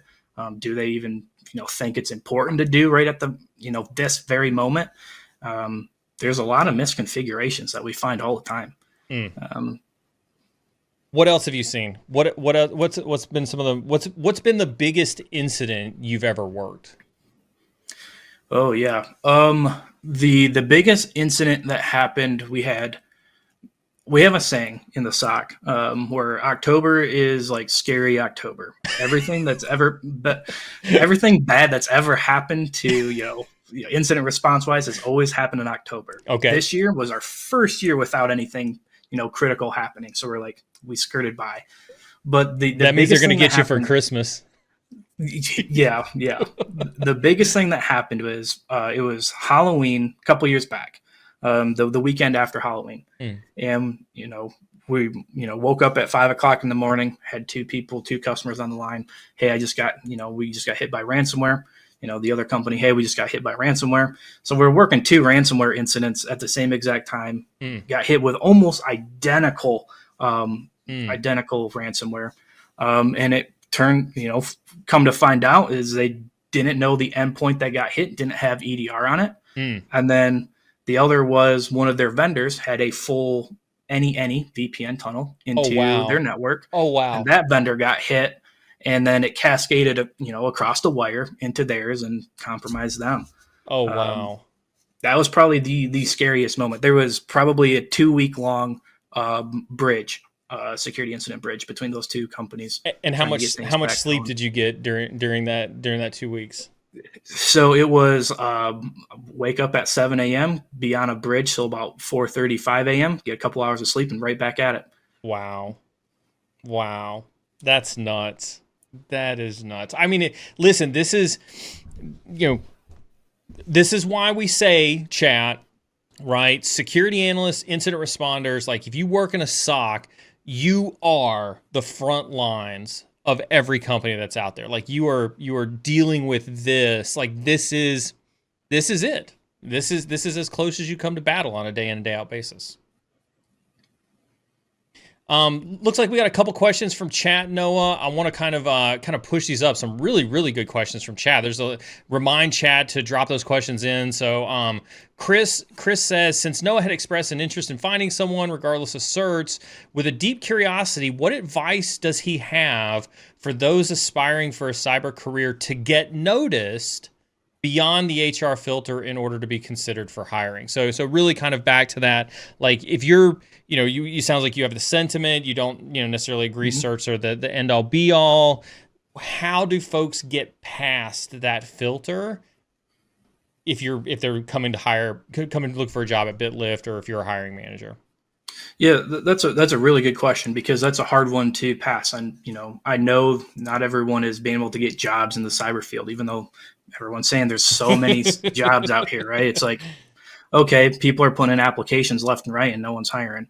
S2: Do they even, think it's important to do right at the, this very moment? There's a lot of misconfigurations that we find all the time.
S1: What else have you seen? What's been some of the what's been the biggest incident you've ever worked?
S2: Oh yeah. The biggest incident that happened, we have a saying in the SOC where October is like scary October. Everything everything bad that's ever happened to incident response wise has always happened in October.
S1: Okay.
S2: This year was our first year without anything critical happening, so we skirted by. But that
S1: means they're going to get you for Christmas.
S2: Yeah. The biggest thing that happened was it was Halloween a couple years back, the weekend after Halloween, and we woke up at 5 o'clock in the morning, had two customers on the line. Hey, we just got hit by ransomware. The other company, hey, we just got hit by ransomware. So we're working two ransomware incidents at the same exact time. Got hit with almost identical ransomware, and it turned, come to find out is they didn't know the endpoint that got hit didn't have EDR on it. And then the other was one of their vendors had a full any VPN tunnel into their network.
S1: Oh, wow.
S2: And that vendor got hit, and then it cascaded, across the wire into theirs and compromised them.
S1: Oh, wow.
S2: That was probably the scariest moment. There was probably a 2-week-long bridge. Security incident bridge between those two companies.
S1: And how much sleep did you get during that 2 weeks?
S2: So it was wake up at 7 a.m., be on a bridge till about 4:35 a.m., get a couple hours of sleep, and right back at it.
S1: Wow, that's nuts. That is nuts. I mean, listen, this is why we say, chat, right? Security analysts, incident responders. Like if you work in a SOC, you are the front lines of every company that's out there. Like you are dealing with this. Like this is it. This is as close as you come to battle on a day in and day out basis. Looks like we got a couple questions from chat, Noah. I want to kind of push these up. Some really, really good questions from chat. There's a remind chat to drop those questions in. So Chris says, since Noah had expressed an interest in finding someone, regardless of certs, with a deep curiosity, what advice does he have for those aspiring for a cyber career to get noticed beyond the HR filter in order to be considered for hiring? So really kind of back to that, like if you're, you sounds like you have the sentiment, you don't, necessarily agree certs are the end all be all. How do folks get past that filter if they're coming to look for a job at BitLyft, or if you're a hiring manager?
S2: Yeah, that's a really good question, because that's a hard one to pass. And, I know not everyone is being able to get jobs in the cyber field, even though everyone's saying there's so many jobs out here, right? It's like, okay, people are putting in applications left and right and no one's hiring.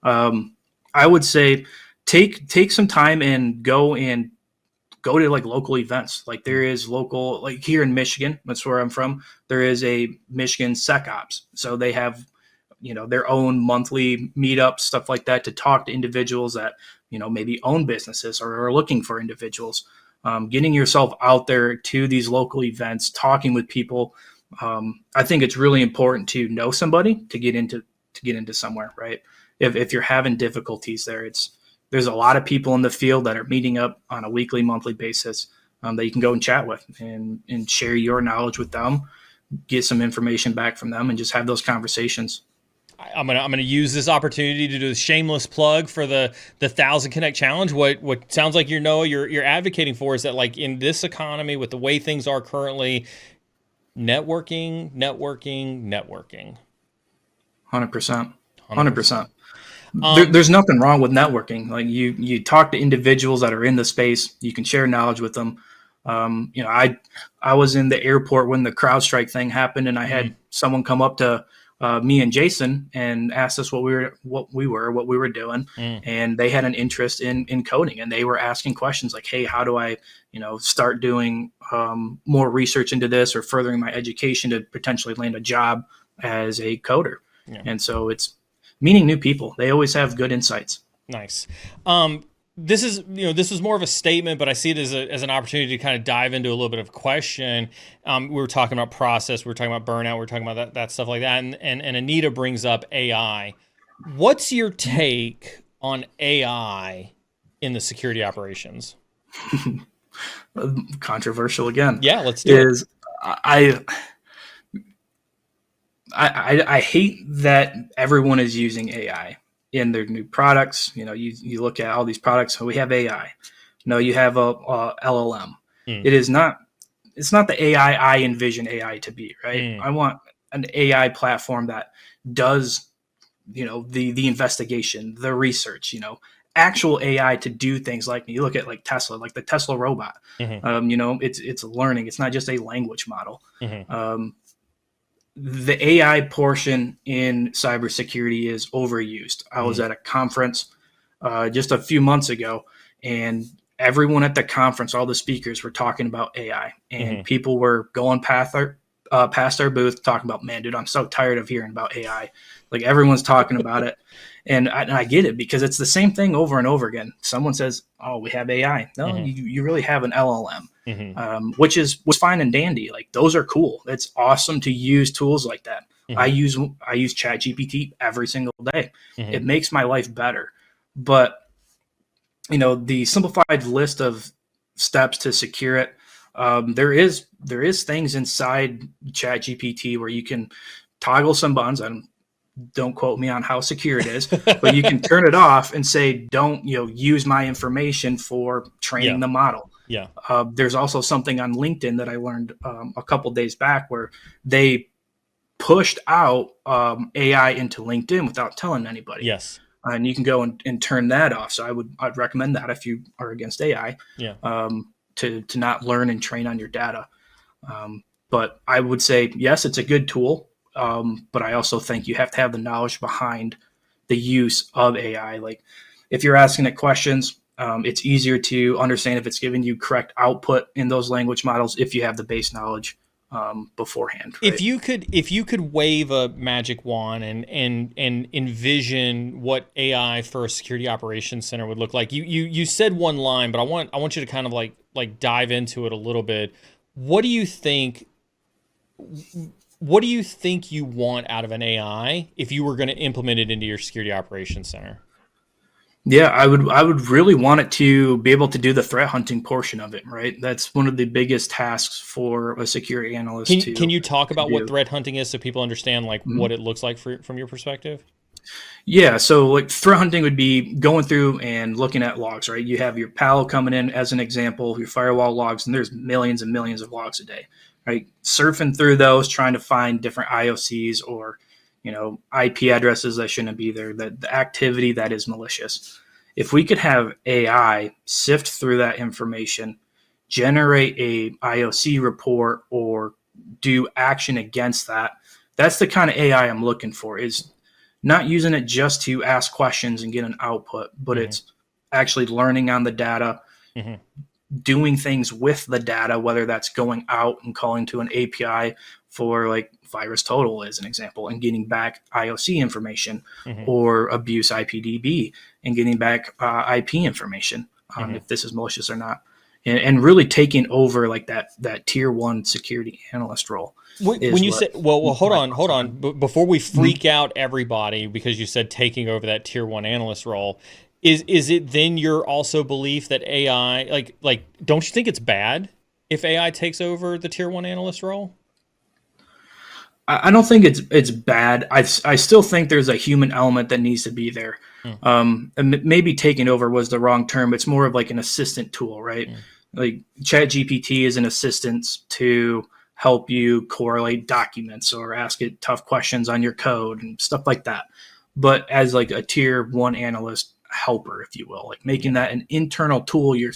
S2: I would say take some time and go to like local events. Like there is local, like here in Michigan, that's where I'm from, there is a Michigan SecOps. So they have, their own monthly meetups, stuff like that, to talk to individuals that, maybe own businesses or are looking for individuals. getting yourself out there to these local events, talking with people. I think it's really important to know somebody to get into somewhere, right? If you're having difficulties there, there's a lot of people in the field that are meeting up on a weekly, monthly basis that you can go and chat with and share your knowledge with them, get some information back from them, and just have those conversations.
S1: I'm gonna use this opportunity to do a shameless plug for the 1,000 Connect Challenge. What sounds like you're advocating for is that, like, in this economy with the way things are currently, networking.
S2: 100%.
S1: 100%.
S2: There's nothing wrong with networking. Like you talk to individuals that are in the space, you can share knowledge with them. I was in the airport when the CrowdStrike thing happened, and I had someone come up to me and Jason and asked us what we were doing, and they had an interest in coding, and they were asking questions like, "Hey, how do I, start doing more research into this or furthering my education to potentially land a job as a coder?" Yeah. And so it's meeting new people. They always have good insights.
S1: Nice. This is more of a statement, but I see it as an opportunity to kind of dive into a little bit of question. We were talking about process, we were talking about burnout, we were talking about that stuff like that, and Anita brings up AI. What's your take on AI in the security operations?
S2: Controversial again.
S1: Yeah, let's do it.
S2: I hate that everyone is using AI in their new products. You look at all these products. So we have AI. You have a LLM. It's not the AI I envision AI to be, right? I want an AI platform that does, the investigation, the research, actual AI to do things like you look at like Tesla, like the Tesla robot. It's learning. It's not just a language model. The AI portion in cybersecurity is overused. I was at a conference just a few months ago, and everyone at the conference, all the speakers were talking about AI, and people were going past our booth talking about, "Man, dude, I'm so tired of hearing about AI." Like everyone's talking about it. And I get it because it's the same thing over and over again. Someone says, "Oh, we have AI." No, you really have an LLM. Which was fine and dandy. Like those are cool. It's awesome to use tools like that. I use ChatGPT every single day. It makes my life better. But the simplified list of steps to secure it, there is things inside ChatGPT where you can toggle some buttons. Don't quote me on how secure it is, but you can turn it off and say, "Don't use my information for training the model."
S1: Yeah.
S2: There's also something on LinkedIn that I learned a couple days back where they pushed out AI into LinkedIn without telling anybody.
S1: Yes.
S2: And you can go and turn that off. So I'd recommend that if you are against AI.
S1: Yeah.
S2: To not learn and train on your data. But I would say yes, it's a good tool. But I also think you have to have the knowledge behind the use of AI. Like if you're asking it questions, it's easier to understand if it's giving you correct output in those language models if you have the base knowledge beforehand. Right?
S1: If you could wave a magic wand and envision what AI for a security operations center would look like, you said one line, but I want you to kind of like dive into it a little bit. What do you think you want out of an AI if you were going to implement it into your security operations center?
S2: Yeah, I would really want it to be able to do the threat hunting portion of it, right? That's one of the biggest tasks for a security analyst.
S1: Can you talk about what threat hunting is so people understand what it looks like from your perspective?
S2: Yeah, so like threat hunting would be going through and looking at logs, right? You have your Palo coming in as an example, your firewall logs, and there's millions and millions of logs a day, right? Surfing through those, trying to find different IOCs or IP addresses that shouldn't be there, the activity that is malicious. If we could have AI sift through that information, generate a IOC report or do action against that, that's the kind of AI I'm looking for, is not using it just to ask questions and get an output, but it's actually learning on the data, doing things with the data, whether that's going out and calling to an API for like VirusTotal as an example and getting back IOC information or Abuse IPDB and getting back IP information on if this is malicious or not. and really taking over like that tier 1 security analyst role.
S1: When you say, well, hold on. Before we freak
S2: Mm-hmm.
S1: out everybody, because you said taking over that tier 1 analyst role, is it then your also belief that AI, like, don't you think it's bad if AI takes over the tier 1 analyst role?
S2: I don't think it's bad. I still think there's a human element that needs to be there. And maybe taking over was the wrong term. It's more of like an assistant tool, right? Like ChatGPT is an assistant to help you correlate documents or ask it tough questions on your code and stuff like that. But as like a tier 1 analyst helper, if you will, like making that an internal tool your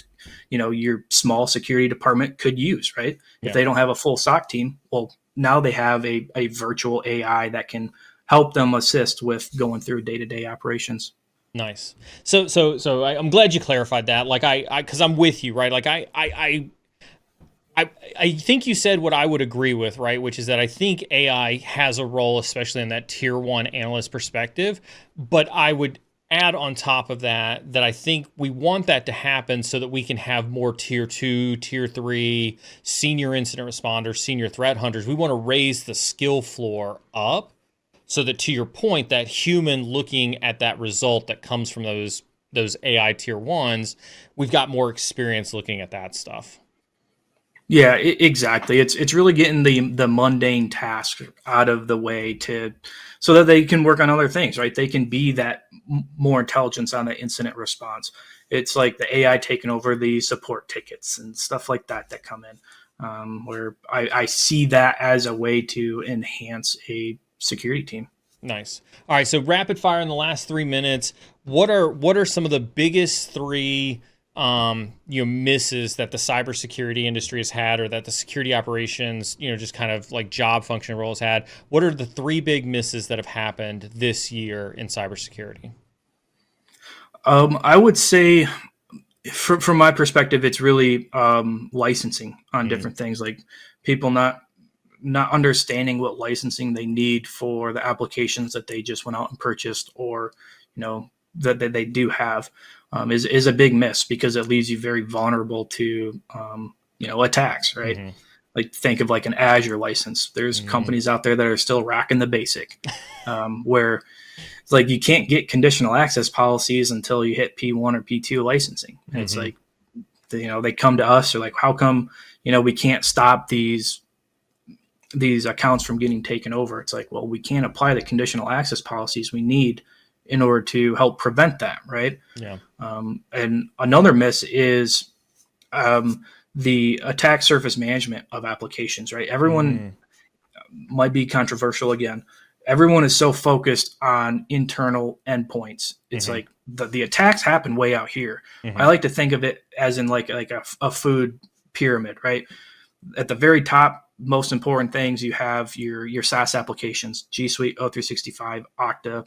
S2: small security department could use, right?
S1: Yeah.
S2: If they don't have a full SOC team, well, now they have a virtual AI that can help them assist with going through day-to-day operations.
S1: Nice. So I'm glad you clarified that. Like because I'm with you, right? Like I think you said what I would agree with, right? Which is that I think AI has a role, especially in that tier 1 analyst perspective. But I would add on top of that I think we want that to happen so that we can have more tier 2, tier 3, senior incident responders, senior threat hunters. We want to raise the skill floor up so that, to your point, that human looking at that result that comes from those AI tier 1s, we've got more experience looking at that stuff.
S2: Yeah, exactly. It's really getting the mundane task out of the way so that they can work on other things, right? They can be that more intelligence on the incident response. It's like the AI taking over the support tickets and stuff like that come in, where I see that as a way to enhance a security team.
S1: Nice. All right, so rapid fire in the last 3 minutes. What are some of the biggest 3 misses that the cybersecurity industry has had, or that the security operations, just kind of like job function roles had? What are the 3 big misses that have happened this year in cybersecurity?
S2: I would say, from my perspective, it's really licensing on different things, like people not understanding what licensing they need for the applications that they just went out and purchased, or that they do have. Is a big miss, because it leaves you very vulnerable to attacks, right? Mm-hmm. Like think of like an Azure license. There's companies out there that are still rocking the basic, where it's like you can't get conditional access policies until you hit P1 or P2 licensing. And it's like, they come to us, they're like, how come we can't stop these accounts from getting taken over? It's like, well, we can't apply the conditional access policies we need in order to help prevent that, right?
S1: Yeah.
S2: And another miss is the attack surface management of applications, right? Everyone might be controversial again. Everyone is so focused on internal endpoints. It's like the attacks happen way out here. I like to think of it as in like a food pyramid, right? At the very top, most important things, you have your SaaS applications, G Suite, O365, Okta,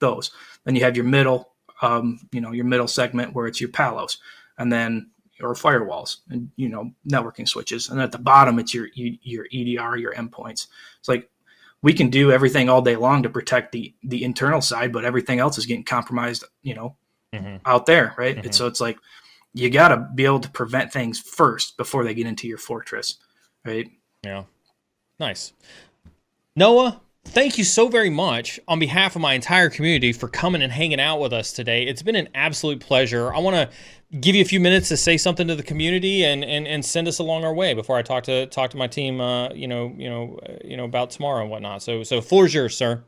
S2: those. Then you have your middle, your middle segment where it's your Palos, and then your firewalls and, networking switches. And at the bottom, it's your EDR, your endpoints. It's like, we can do everything all day long to protect the internal side, but everything else is getting compromised, out there, right? And so it's like, you got to be able to prevent things first before they get into your fortress, right?
S1: Yeah. Nice. Noah, thank you so very much on behalf of my entire community for coming and hanging out with us today. It's been an absolute pleasure. I want to give you a few minutes to say something to the community and send us along our way before I talk to my team, about tomorrow and whatnot. So floor's yours, sir.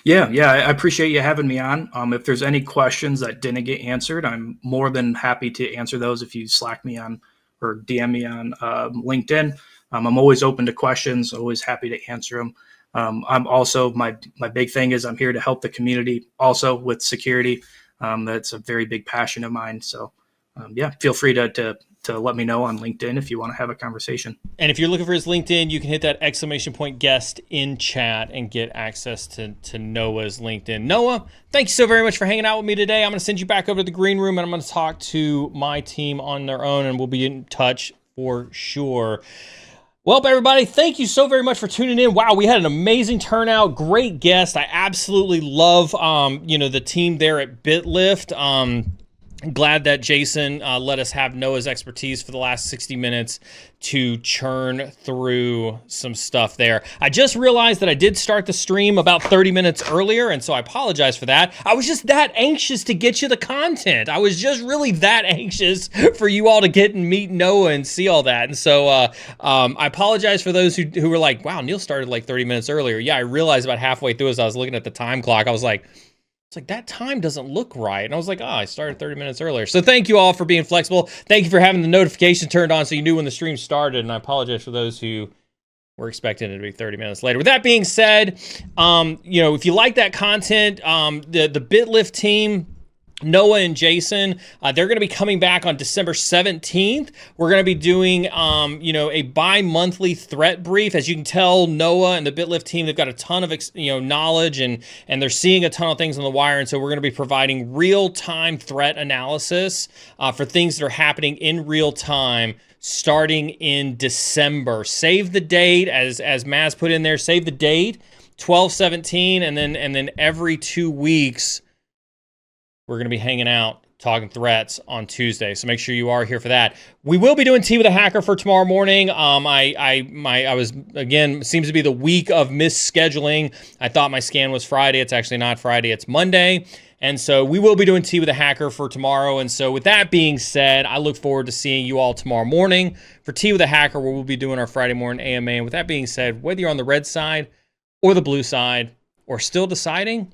S2: Yeah, I appreciate you having me on. If there's any questions that didn't get answered, I'm more than happy to answer those if you Slack me on or DM me on LinkedIn. I'm always open to questions, always happy to answer them. I'm also, my big thing is I'm here to help the community also with security. That's a very big passion of mine. So feel free to let me know on LinkedIn if you want to have a conversation.
S1: And if you're looking for his LinkedIn, you can hit that ! guest in chat and get access to Noah's LinkedIn. Noah, thank you so very much for hanging out with me today. I'm going to send you back over to the green room, and I'm going to talk to my team on their own, and we'll be in touch for sure. Well, everybody, thank you so very much for tuning in. Wow, we had an amazing turnout. Great guest. I absolutely love, the team there at BitLyft. glad that Jason let us have Noah's expertise for the last 60 minutes to churn through some stuff there. I just realized that I did start the stream about 30 minutes earlier, and so I apologize for that. I was just that anxious to get you the content. I was just really that anxious for you all to get and meet Noah and see all that. And so I apologize for those who were like, wow, Neal started like 30 minutes earlier. Yeah, I realized about halfway through as I was looking at the time clock, I was like, it's like, that time doesn't look right. And I was like, I started 30 minutes earlier. So thank you all for being flexible. Thank you for having the notification turned on so you knew when the stream started. And I apologize for those who were expecting it to be 30 minutes later. With that being said, if you like that content, the BitLyft team, Noah and Jason, they're going to be coming back on December 17th. We're going to be doing, a bi-monthly threat brief. As you can tell, Noah and the BitLyft team, they've got a ton of, knowledge and they're seeing a ton of things on the wire. And so we're going to be providing real-time threat analysis for things that are happening in real time starting in December. Save the date, as Maz put in there, save the date, 12/17, and then every 2 weeks, we're going to be hanging out, talking threats on Tuesday. So make sure you are here for that. We will be doing Tea with a Hacker for tomorrow morning. I was, again, seems to be the week of misscheduling. I thought my scan was Friday. It's actually not Friday. It's Monday. And so we will be doing Tea with a Hacker for tomorrow. And so with that being said, I look forward to seeing you all tomorrow morning for Tea with a Hacker, where we'll be doing our Friday morning AMA. And with that being said, whether you're on the red side or the blue side or still deciding,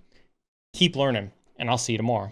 S1: keep learning. And I'll see you tomorrow.